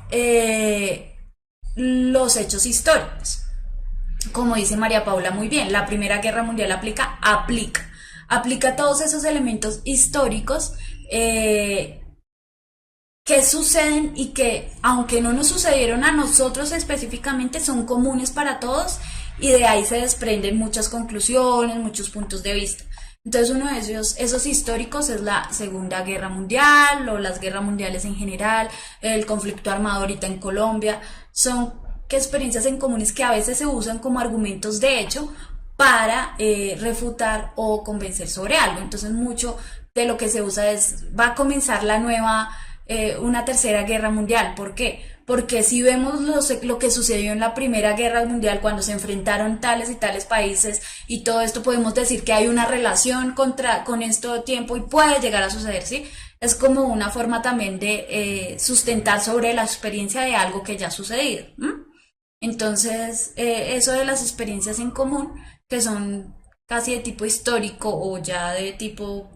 los hechos históricos. como dice María Paula muy bien, la Primera Guerra Mundial aplica todos esos elementos históricos que suceden y que, aunque no nos sucedieron a nosotros específicamente, son comunes para todos y de ahí se desprenden muchas conclusiones, muchos puntos de vista. Entonces uno de esos históricos es la Segunda Guerra Mundial o las guerras mundiales en general, el conflicto armado ahorita en Colombia, son que experiencias en comunes que a veces se usan como argumentos de hecho para refutar o convencer sobre algo. Entonces mucho de lo que se usa es, va a comenzar una tercera guerra mundial. ¿Por qué? Porque si vemos lo que sucedió en la Primera Guerra Mundial cuando se enfrentaron tales y tales países y todo esto, podemos decir que hay una relación con esto tiempo y puede llegar a suceder, ¿sí? Es como una forma también de sustentar sobre la experiencia de algo que ya ha sucedido. Entonces, eso de las experiencias en común, que son casi de tipo histórico o ya de tipo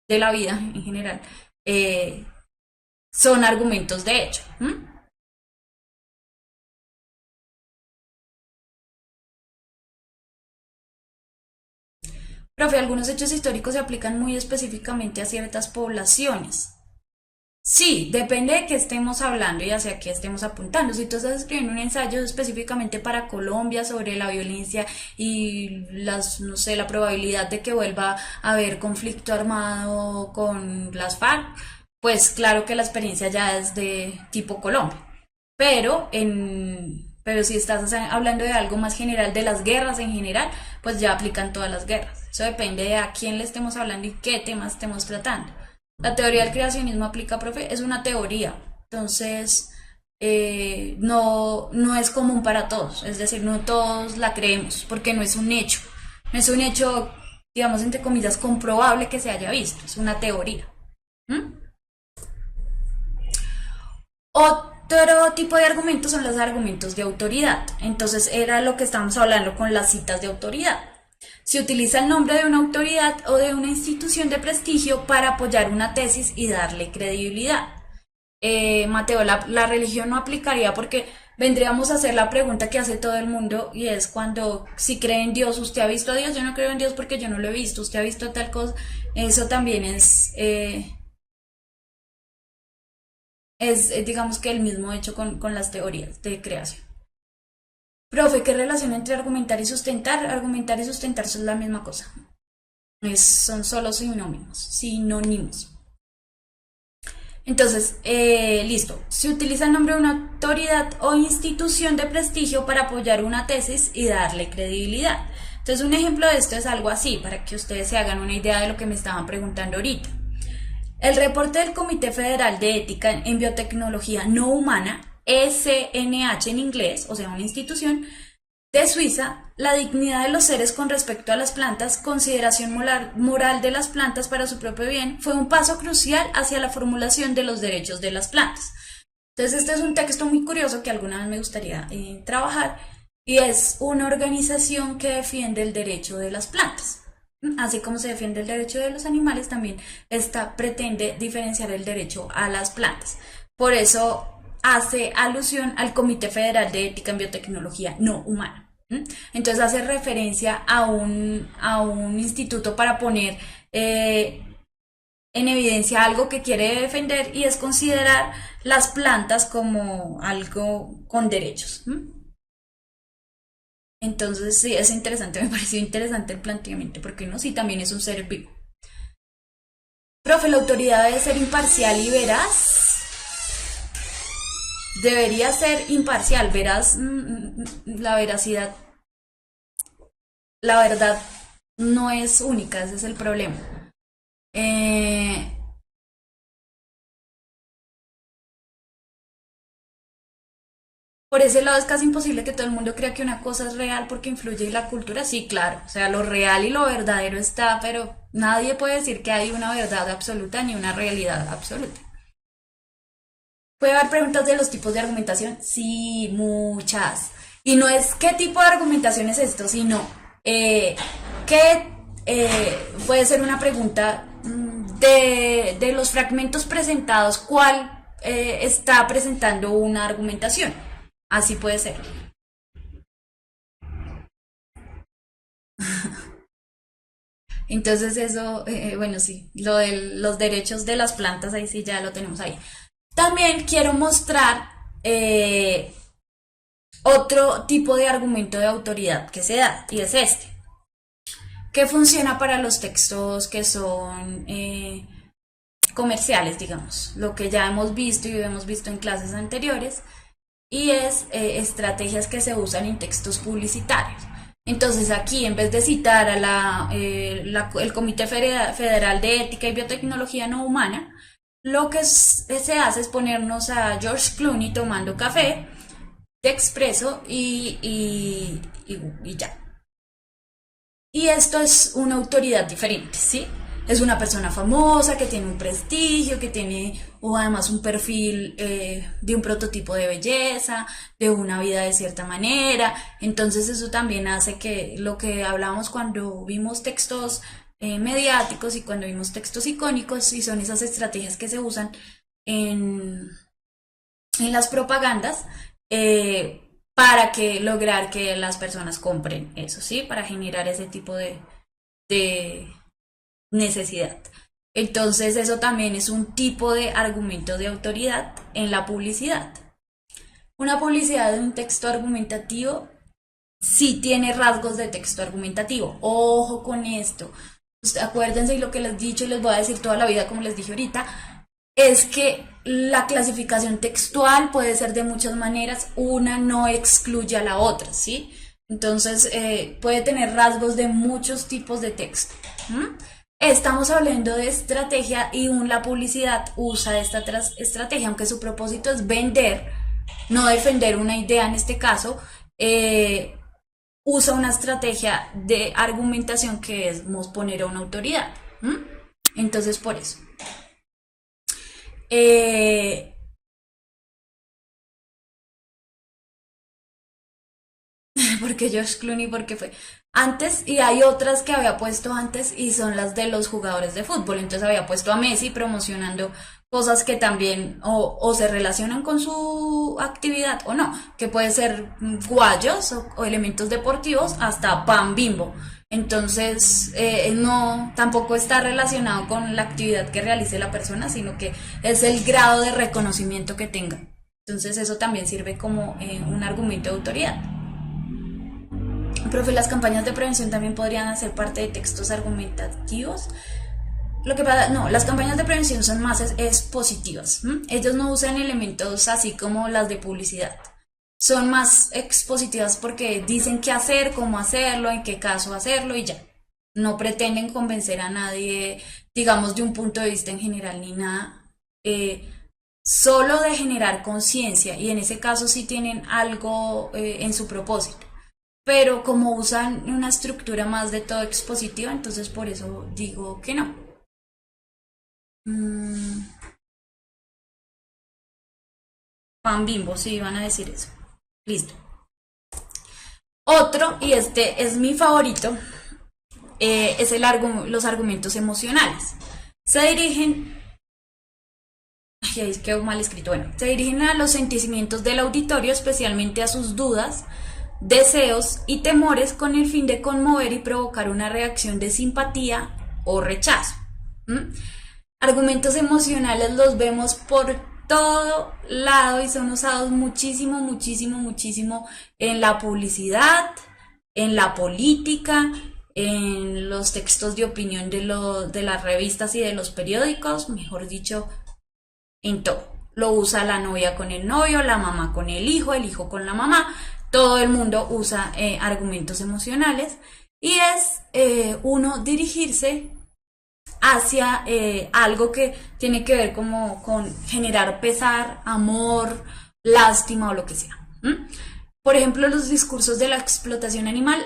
de la vida en general, eh, son argumentos de hecho. Profe, algunos hechos históricos se aplican muy específicamente a ciertas poblaciones. Sí, depende de qué estemos hablando y hacia qué estemos apuntando. Si tú estás escribiendo un ensayo específicamente para Colombia sobre la violencia y no sé, la probabilidad de que vuelva a haber conflicto armado con las FARC, pues claro que la experiencia ya es de tipo Colombia. Pero si estás hablando de algo más general, de las guerras en general, pues ya aplican todas las guerras. Eso depende de a quién le estemos hablando y qué temas estemos tratando. La teoría del creacionismo aplica, profe, es una teoría. Entonces, no es común para todos. Es decir, no todos la creemos, porque no es un hecho. No es un hecho, digamos, entre comillas, comprobable que se haya visto. Es una teoría. ¿Mm? Otro tipo de argumentos son los argumentos de autoridad. Entonces era lo que estamos hablando con las citas de autoridad. Se utiliza el nombre de una autoridad o de una institución de prestigio para apoyar una tesis y darle credibilidad. Mateo, la religión no aplicaría porque vendríamos a hacer la pregunta que hace todo el mundo y es cuando si cree en Dios, ¿usted ha visto a Dios? Yo no creo en Dios porque yo no lo he visto. ¿Usted ha visto tal cosa? Eso también es digamos que el mismo hecho con las teorías de creación. Profe, ¿qué relación entre argumentar y sustentar? Argumentar y sustentar son la misma cosa. Son solo sinónimos. Entonces, listo. Se utiliza el nombre de una autoridad o institución de prestigio para apoyar una tesis y darle credibilidad. Entonces, un ejemplo de esto es algo así, para que ustedes se hagan una idea de lo que me estaban preguntando ahorita. El reporte del Comité Federal de Ética en Biotecnología No Humana, ECNH en inglés, o sea, una institución de Suiza, la dignidad de los seres con respecto a las plantas, consideración moral de las plantas para su propio bien, fue un paso crucial hacia la formulación de los derechos de las plantas. Entonces, este es un texto muy curioso que alguna vez me gustaría trabajar, y es una organización que defiende el derecho de las plantas. Así como se defiende el derecho de los animales, también esta pretende diferenciar el derecho a las plantas. Por eso hace alusión al Comité Federal de Ética en Biotecnología No Humana. Entonces hace referencia a un instituto para poner en evidencia algo que quiere defender y es considerar las plantas como algo con derechos. Entonces sí, es interesante, me pareció interesante el planteamiento, porque no, sí, también es un ser vivo. Profe, la autoridad debe ser imparcial y veraz. Debería ser imparcial, veraz, la veracidad, la verdad no es única, ese es el problema. Eh, Por ese lado es casi imposible que todo el mundo crea que una cosa es real porque influye en la cultura. Sí, claro, o sea, lo real y lo verdadero está, pero nadie puede decir que hay una verdad absoluta ni una realidad absoluta. ¿Puede haber preguntas de los tipos de argumentación? Sí, muchas. Y no es qué tipo de argumentación es esto, sino qué puede ser una pregunta de los fragmentos presentados, cuál está presentando una argumentación. Así puede ser. Entonces eso, bueno, sí, lo de los derechos de las plantas, ahí sí ya lo tenemos ahí. También quiero mostrar otro tipo de argumento de autoridad que se da, y es este, que funciona para los textos que son comerciales, digamos, lo que ya hemos visto y hemos visto en clases anteriores, y es estrategias que se usan en textos publicitarios. Entonces aquí, en vez de citar a el Comité Federal de Ética y Biotecnología No Humana, lo que se hace es ponernos a George Clooney tomando café de expreso y ya. Y esto es una autoridad diferente, ¿sí? Es una persona famosa que tiene un prestigio, que tiene o además un perfil de un prototipo de belleza, de una vida de cierta manera. Entonces eso también hace que lo que hablábamos cuando vimos textos mediáticos y cuando vimos textos icónicos, y son esas estrategias que se usan en, en las propagandas, para que lograr que las personas compren eso, ¿sí? Para generar ese tipo de necesidad. Entonces eso también es un tipo de argumento de autoridad en la publicidad. Una publicidad de un texto argumentativo sí tiene rasgos de texto argumentativo. Ojo con esto. Acuérdense, y lo que les he dicho y les voy a decir toda la vida, como les dije ahorita, es que la clasificación textual puede ser de muchas maneras, una no excluye a la otra, ¿sí? Entonces puede tener rasgos de muchos tipos de texto. ¿Mm? Estamos hablando de estrategia y la publicidad usa esta estrategia, aunque su propósito es vender, no defender una idea en este caso, usa una estrategia de argumentación que es poner a una autoridad. ¿Mm? Entonces, por eso. Eh, porque George Clooney, porque fue antes, y hay otras que había puesto antes y son las de los jugadores de fútbol. Entonces había puesto a Messi promocionando cosas que también o se relacionan con su actividad o no, que puede ser guayos o elementos deportivos, hasta pan Bimbo. Entonces no, tampoco está relacionado con la actividad que realice la persona, sino que es el grado de reconocimiento que tenga. Entonces eso también sirve como un argumento de autoridad. Profe, las campañas de prevención también podrían hacer parte de textos argumentativos. Lo que pasa, no, las campañas de prevención son más expositivas. ¿M? Ellos no usan elementos así como las de publicidad. Son más expositivas porque dicen qué hacer, cómo hacerlo, en qué caso hacerlo y ya. No pretenden convencer a nadie, digamos, de un punto de vista en general ni nada. Solo de generar conciencia, y en ese caso sí tienen algo en su propósito, pero como usan una estructura más de todo expositiva, entonces por eso digo que no. Mm, pan Bimbo, sí, van a decir eso. Listo. Otro, y este es mi favorito, es los argumentos emocionales. Se dirigen, ay, es que mal escrito, bueno, se dirigen a los sentimientos del auditorio, especialmente a sus dudas, deseos y temores, con el fin de conmover y provocar una reacción de simpatía o rechazo. ¿Mm? Argumentos emocionales los vemos por todo lado y son usados muchísimo, muchísimo, muchísimo en la publicidad, en la política, en los textos de opinión de las revistas y de los periódicos, mejor dicho, en todo. Lo usa la novia con el novio, la mamá con el hijo con la mamá. Todo el mundo usa argumentos emocionales, y es uno dirigirse hacia algo que tiene que ver como con generar pesar, amor, lástima o lo que sea. ¿Mm? Por ejemplo, los discursos de la explotación animal,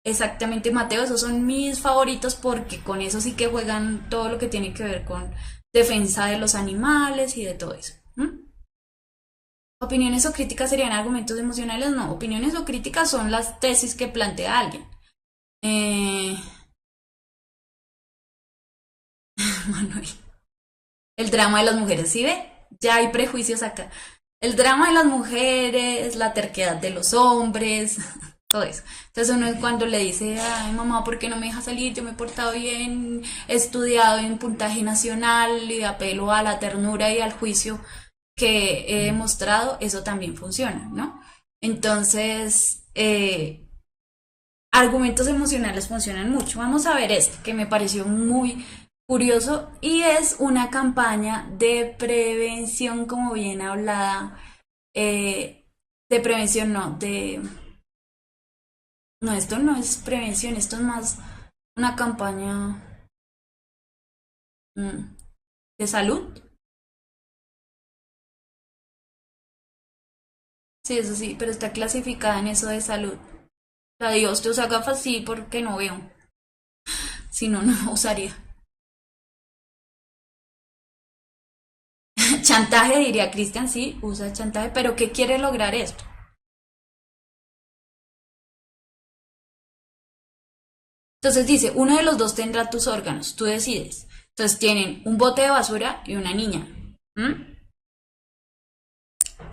exactamente, Mateo, esos son mis favoritos porque con eso sí que juegan todo lo que tiene que ver con defensa de los animales y de todo eso. ¿Mm? Opiniones o críticas serían argumentos emocionales, no. Opiniones o críticas son las tesis que plantea alguien. Eh, Manuel. El drama de las mujeres, ¿sí ve? Ya hay prejuicios acá. El drama de las mujeres, la terquedad de los hombres. todo eso. Entonces uno cuando le dice, ay mamá, ¿por qué no me deja salir? Yo me he portado bien, he estudiado en puntaje nacional y apelo a la ternura y al juicio que he demostrado, eso también funciona, ¿no? Entonces, argumentos emocionales funcionan mucho. Vamos a ver este, que me pareció muy curioso y es una campaña de prevención, como bien hablada, de prevención, no, de... No, esto no es prevención, esto es más una campaña mm, de salud. Sí, eso sí, pero está clasificada en eso de salud. Adiós, te usa gafas, sí, porque no veo. Si no, no usaría. Chantaje, diría Cristian, sí, usa chantaje, pero ¿qué quiere lograr esto? Entonces dice, uno de los dos tendrá tus órganos, tú decides. Entonces tienen un bote de basura y una niña. ¿Mm?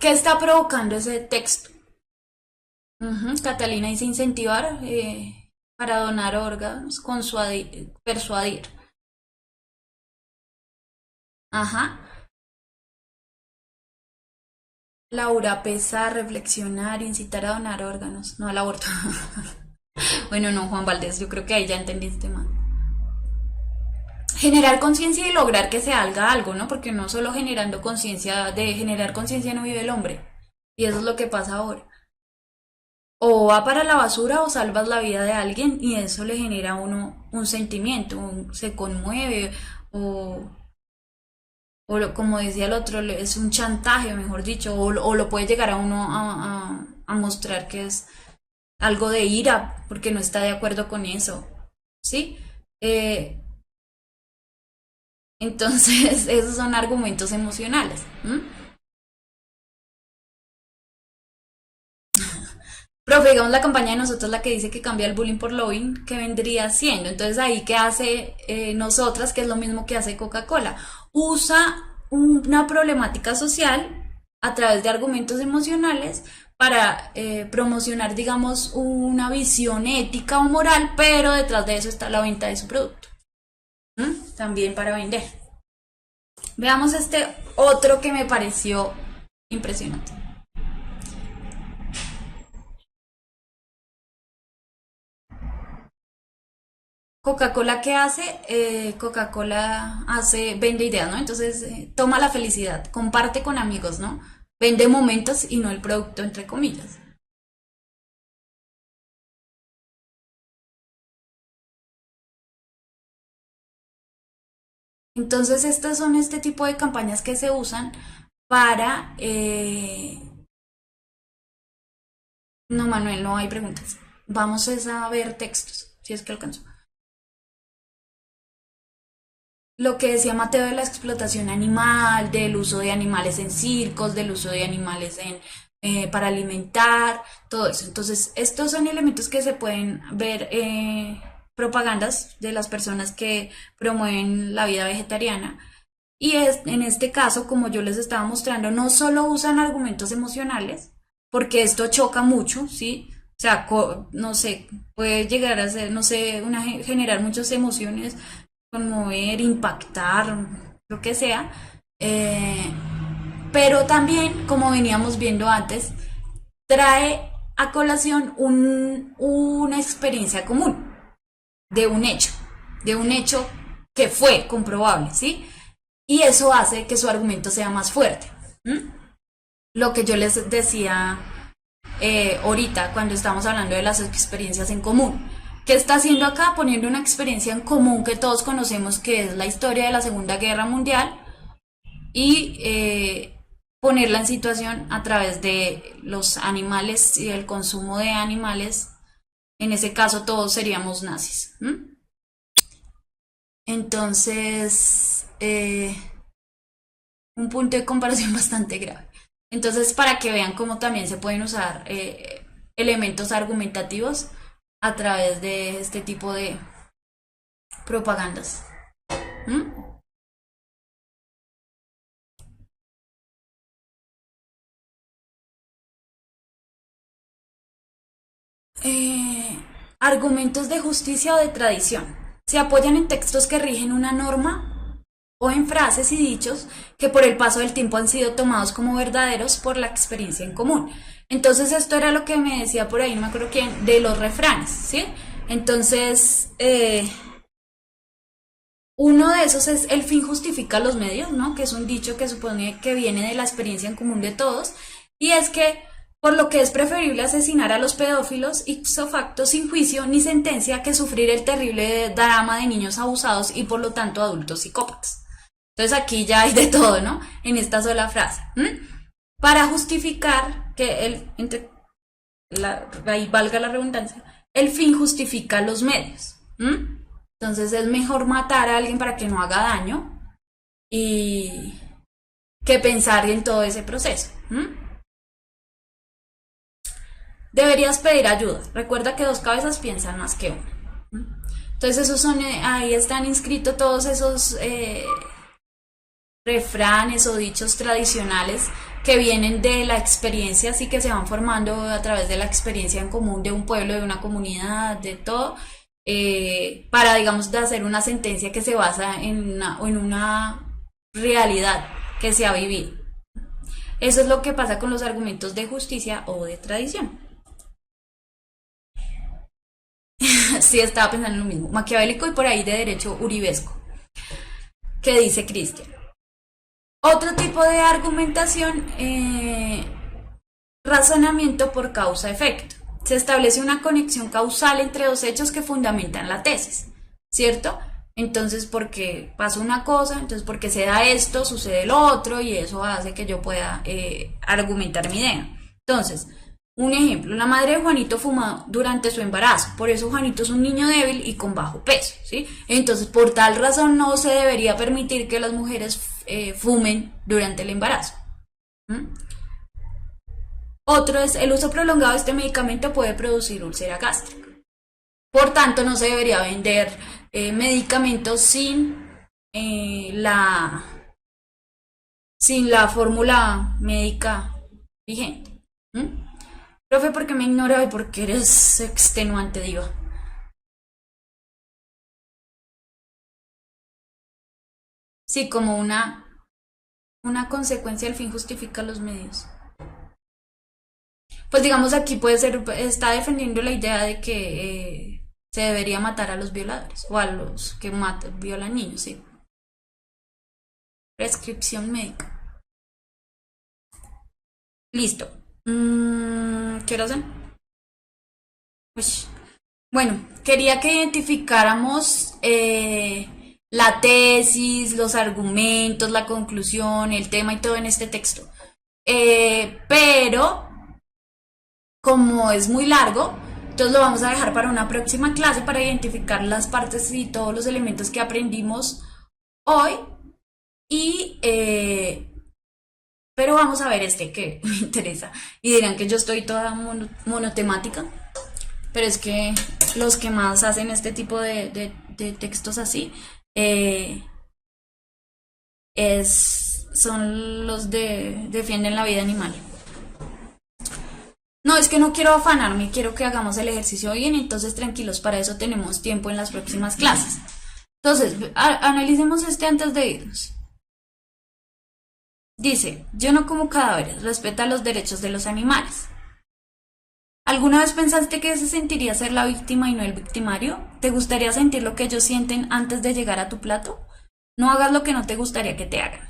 ¿Qué está provocando ese texto? Ujú, Catalina dice incentivar para donar órganos, persuadir. Ajá. Laura, pesar, reflexionar, incitar a donar órganos, no al aborto. Bueno, no, Juan Valdés, yo creo que ahí ya entendiste más. Generar conciencia y lograr que se haga algo, ¿no? Porque no solo generando conciencia, de generar conciencia no vive el hombre. Y eso es lo que pasa ahora. O va para la basura o salvas la vida de alguien y eso le genera a uno un sentimiento, se conmueve o, como decía el otro, es un chantaje, mejor dicho, o lo puede llegar a uno a mostrar que es algo de ira porque no está de acuerdo con eso, ¿sí? Eh, entonces, esos son argumentos emocionales. ¿M? Profe, digamos la campaña de nosotros la que dice que cambia el bullying por lobbying, ¿qué vendría siendo? Entonces ahí, ¿qué hace nosotras? Que es lo mismo que hace Coca-Cola. Usa una problemática social a través de argumentos emocionales para promocionar, digamos, una visión ética o moral, pero detrás de eso está la venta de su producto. También para vender. Veamos este otro que me pareció impresionante. Coca-Cola, ¿qué hace? Coca-Cola hace, vende ideas, ¿no? Entonces, toma la felicidad, comparte con amigos, ¿no? Vende momentos y no el producto, entre comillas. Entonces, estas son este tipo de campañas que se usan para... No, Manuel, no hay preguntas. Vamos a ver textos, si es que alcanzo. Lo que decía Mateo de la explotación animal, del uso de animales en circos, del uso de animales para alimentar, todo eso. Entonces, estos son elementos que se pueden ver propagandas de las personas que promueven la vida vegetariana. Y es, en este caso, como yo les estaba mostrando, no solo usan argumentos emocionales, porque esto choca mucho, ¿sí? O sea, no sé, puede llegar a ser, no sé, generar muchas emociones, conmover, impactar, lo que sea. eh, pero también, como veníamos viendo antes, trae a colación una experiencia común de un hecho que fue comprobable, ¿sí? Y eso hace que su argumento sea más fuerte. ¿Mm? Lo que yo les decía ahorita cuando estamos hablando de las experiencias en común. ¿Qué está haciendo acá? Poniendo una experiencia en común que todos conocemos, que es la historia de la Segunda Guerra Mundial, y ponerla en situación a través de los animales y el consumo de animales. En ese caso todos seríamos nazis. ¿M? Entonces, un punto de comparación bastante grave. Entonces, para que vean cómo también se pueden usar elementos argumentativos a través de este tipo de propagandas. ¿Mm? Argumentos de justicia o de tradición. Se apoyan en textos que rigen una norma o en frases y dichos que por el paso del tiempo han sido tomados como verdaderos por la experiencia en común. Entonces esto era lo que me decía por ahí, no me acuerdo quién, de los refranes, ¿sí? Entonces, uno de esos es el fin justifica los medios, ¿no? Que es un dicho que supone que viene de la experiencia en común de todos. Y es que, por lo que es preferible asesinar a los pedófilos ipso facto sin juicio ni sentencia que sufrir el terrible drama de niños abusados y por lo tanto adultos psicópatas. Entonces aquí ya hay de todo, ¿no? En esta sola frase. Para justificar que ahí valga la redundancia, el fin justifica los medios. Entonces es mejor matar a alguien para que no haga daño y que pensar en todo ese proceso. Deberías pedir ayuda. Recuerda que dos cabezas piensan más que una. Entonces esos son, ahí están inscritos todos esos refranes o dichos tradicionales que vienen de la experiencia, así que se van formando a través de la experiencia en común de un pueblo, de una comunidad, de todo, para, digamos, de hacer una sentencia que se basa en una realidad que se ha vivido. Eso es lo que pasa con los argumentos de justicia o de tradición. Sí, estaba pensando en lo mismo. Maquiavélico y por ahí de derecho uribesco. ¿Qué dice Cristian? Otro tipo de argumentación, razonamiento por causa-efecto. Se establece una conexión causal entre dos hechos que fundamentan la tesis, ¿cierto? Entonces, porque pasa una cosa, entonces porque se da esto, sucede lo otro, y eso hace que yo pueda argumentar mi idea. Entonces, un ejemplo, la madre de Juanito fumó durante su embarazo, por eso Juanito es un niño débil y con bajo peso, ¿sí? Entonces, por tal razón no se debería permitir que las mujeres fumen durante el embarazo. Otro es, el uso prolongado de este medicamento puede producir úlcera gástrica. Por tanto, no se debería vender medicamentos sin la fórmula médica vigente. Profe, ¿por qué me ignora y por qué eres extenuante, diva? Sí, como una consecuencia, el fin justifica los medios. Pues digamos aquí puede ser, está defendiendo la idea de que se debería matar a los violadores o a los que violan niños, sí. Prescripción médica. Listo. ¿Qué hora hacen? Uy. Bueno, quería que identificáramos la tesis, los argumentos, la conclusión, el tema y todo en este texto. Pero, como es muy largo, entonces lo vamos a dejar para una próxima clase para identificar las partes y todos los elementos que aprendimos hoy. Pero vamos a ver este que me interesa. Y dirán que yo estoy toda monotemática. Pero es que los que más hacen este tipo de textos así son los defienden la vida animal. No, es que no quiero afanarme, quiero que hagamos el ejercicio bien, entonces tranquilos, para eso tenemos tiempo en las próximas clases. Entonces, analicemos este antes de irnos. Dice, yo no como cadáveres, respeta los derechos de los animales. ¿Alguna vez pensaste que se sentiría ser la víctima y no el victimario? ¿Te gustaría sentir lo que ellos sienten antes de llegar a tu plato? No hagas lo que no te gustaría que te hagan.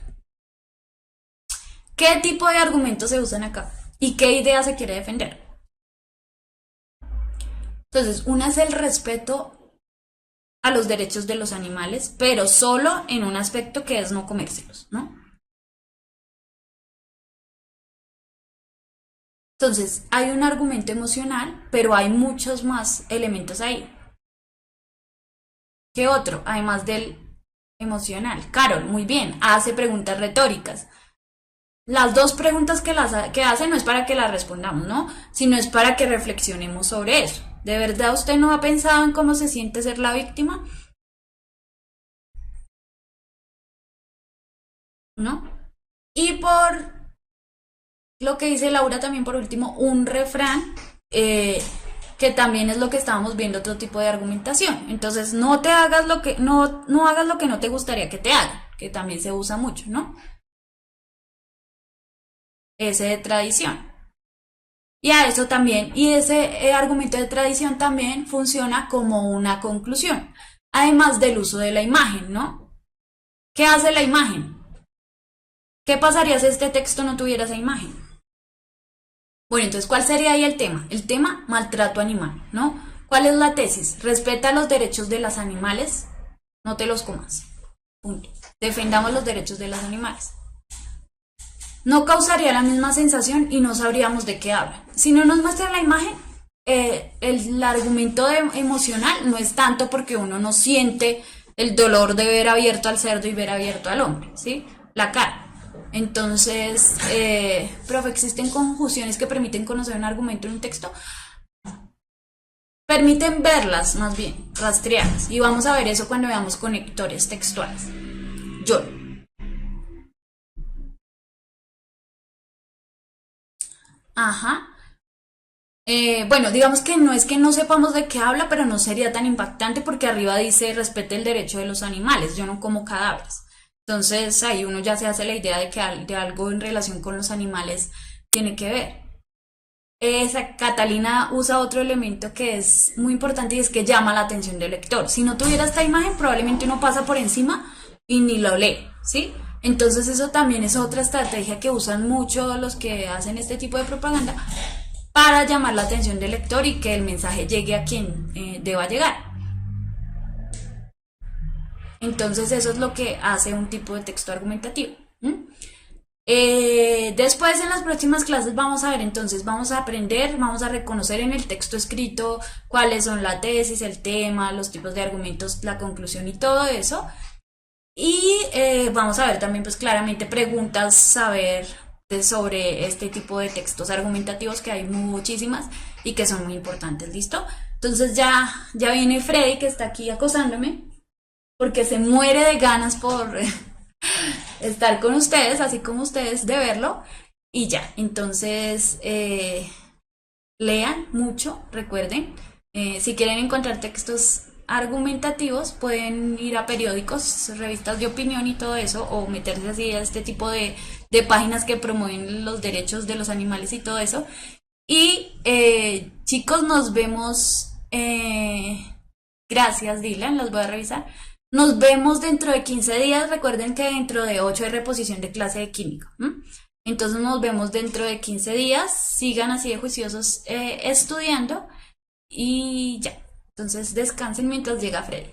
¿Qué tipo de argumentos se usan acá? ¿Y qué idea se quiere defender? Entonces, una es el respeto a los derechos de los animales, pero solo en un aspecto que es no comérselos, ¿no? Entonces, hay un argumento emocional, pero hay muchos más elementos ahí. ¿Qué otro? Además del emocional. Carol, muy bien, hace preguntas retóricas. Las dos preguntas que hace no es para que las respondamos, ¿no? Sino es para que reflexionemos sobre eso. ¿De verdad usted no ha pensado en cómo se siente ser la víctima? ¿No? Y por lo que dice Laura también por último, un refrán que también es lo que estábamos viendo, otro tipo de argumentación. Entonces, no te hagas lo que, no hagas lo que no te gustaría que te hagan, que también se usa mucho, ¿no? Ese de tradición. Y a eso también, y ese argumento de tradición también funciona como una conclusión, además del uso de la imagen, ¿no? ¿Qué hace la imagen? ¿Qué pasaría si este texto no tuviera esa imagen? Bueno, entonces, ¿cuál sería ahí el tema? El tema, maltrato animal, ¿no? ¿Cuál es la tesis? Respeta los derechos de los animales, no te los comas. Punto. Defendamos los derechos de los animales. No causaría la misma sensación y no sabríamos de qué habla. Si no nos muestra la imagen, el argumento emocional no es tanto porque uno no siente el dolor de ver abierto al cerdo y ver abierto al hombre, ¿sí? La cara. Entonces, profe, ¿existen conjunciones que permiten conocer un argumento en un texto? Permiten verlas, más bien, rastrearlas. Y vamos a ver eso cuando veamos conectores textuales. Yo. Ajá. Bueno, digamos que no es que no sepamos de qué habla, pero no sería tan impactante porque arriba dice respete el derecho de los animales, yo no como cadáveres. Entonces ahí uno ya se hace la idea de que de algo en relación con los animales tiene que ver. Esa Catalina usa otro elemento que es muy importante y es que llama la atención del lector. Si no tuviera esta imagen, probablemente uno pasa por encima y ni lo lee, ¿sí? Entonces eso también es otra estrategia que usan mucho los que hacen este tipo de propaganda para llamar la atención del lector y que el mensaje llegue a quien deba llegar. Entonces eso es lo que hace un tipo de texto argumentativo. Después en las próximas clases vamos a ver, entonces vamos a aprender, vamos a reconocer en el texto escrito cuáles son la tesis, el tema, los tipos de argumentos, la conclusión y todo eso. Y vamos a ver también pues claramente preguntas, saber sobre este tipo de textos argumentativos que hay muchísimas y que son muy importantes, ¿listo? Entonces ya viene Freddy que está aquí acosándome porque se muere de ganas por estar con ustedes, así como ustedes de verlo. Y ya, entonces lean mucho, recuerden. Si quieren encontrar textos argumentativos, pueden ir a periódicos, revistas de opinión y todo eso, o meterse así a este tipo de páginas que promueven los derechos de los animales y todo eso. Y chicos, nos vemos. Gracias, Dylan, los voy a revisar. Nos vemos dentro de 15 días. Recuerden que dentro de 8 hay reposición de clase de química. Entonces nos vemos dentro de 15 días. Sigan así de juiciosos estudiando. Y ya. Entonces descansen mientras llega Freddy.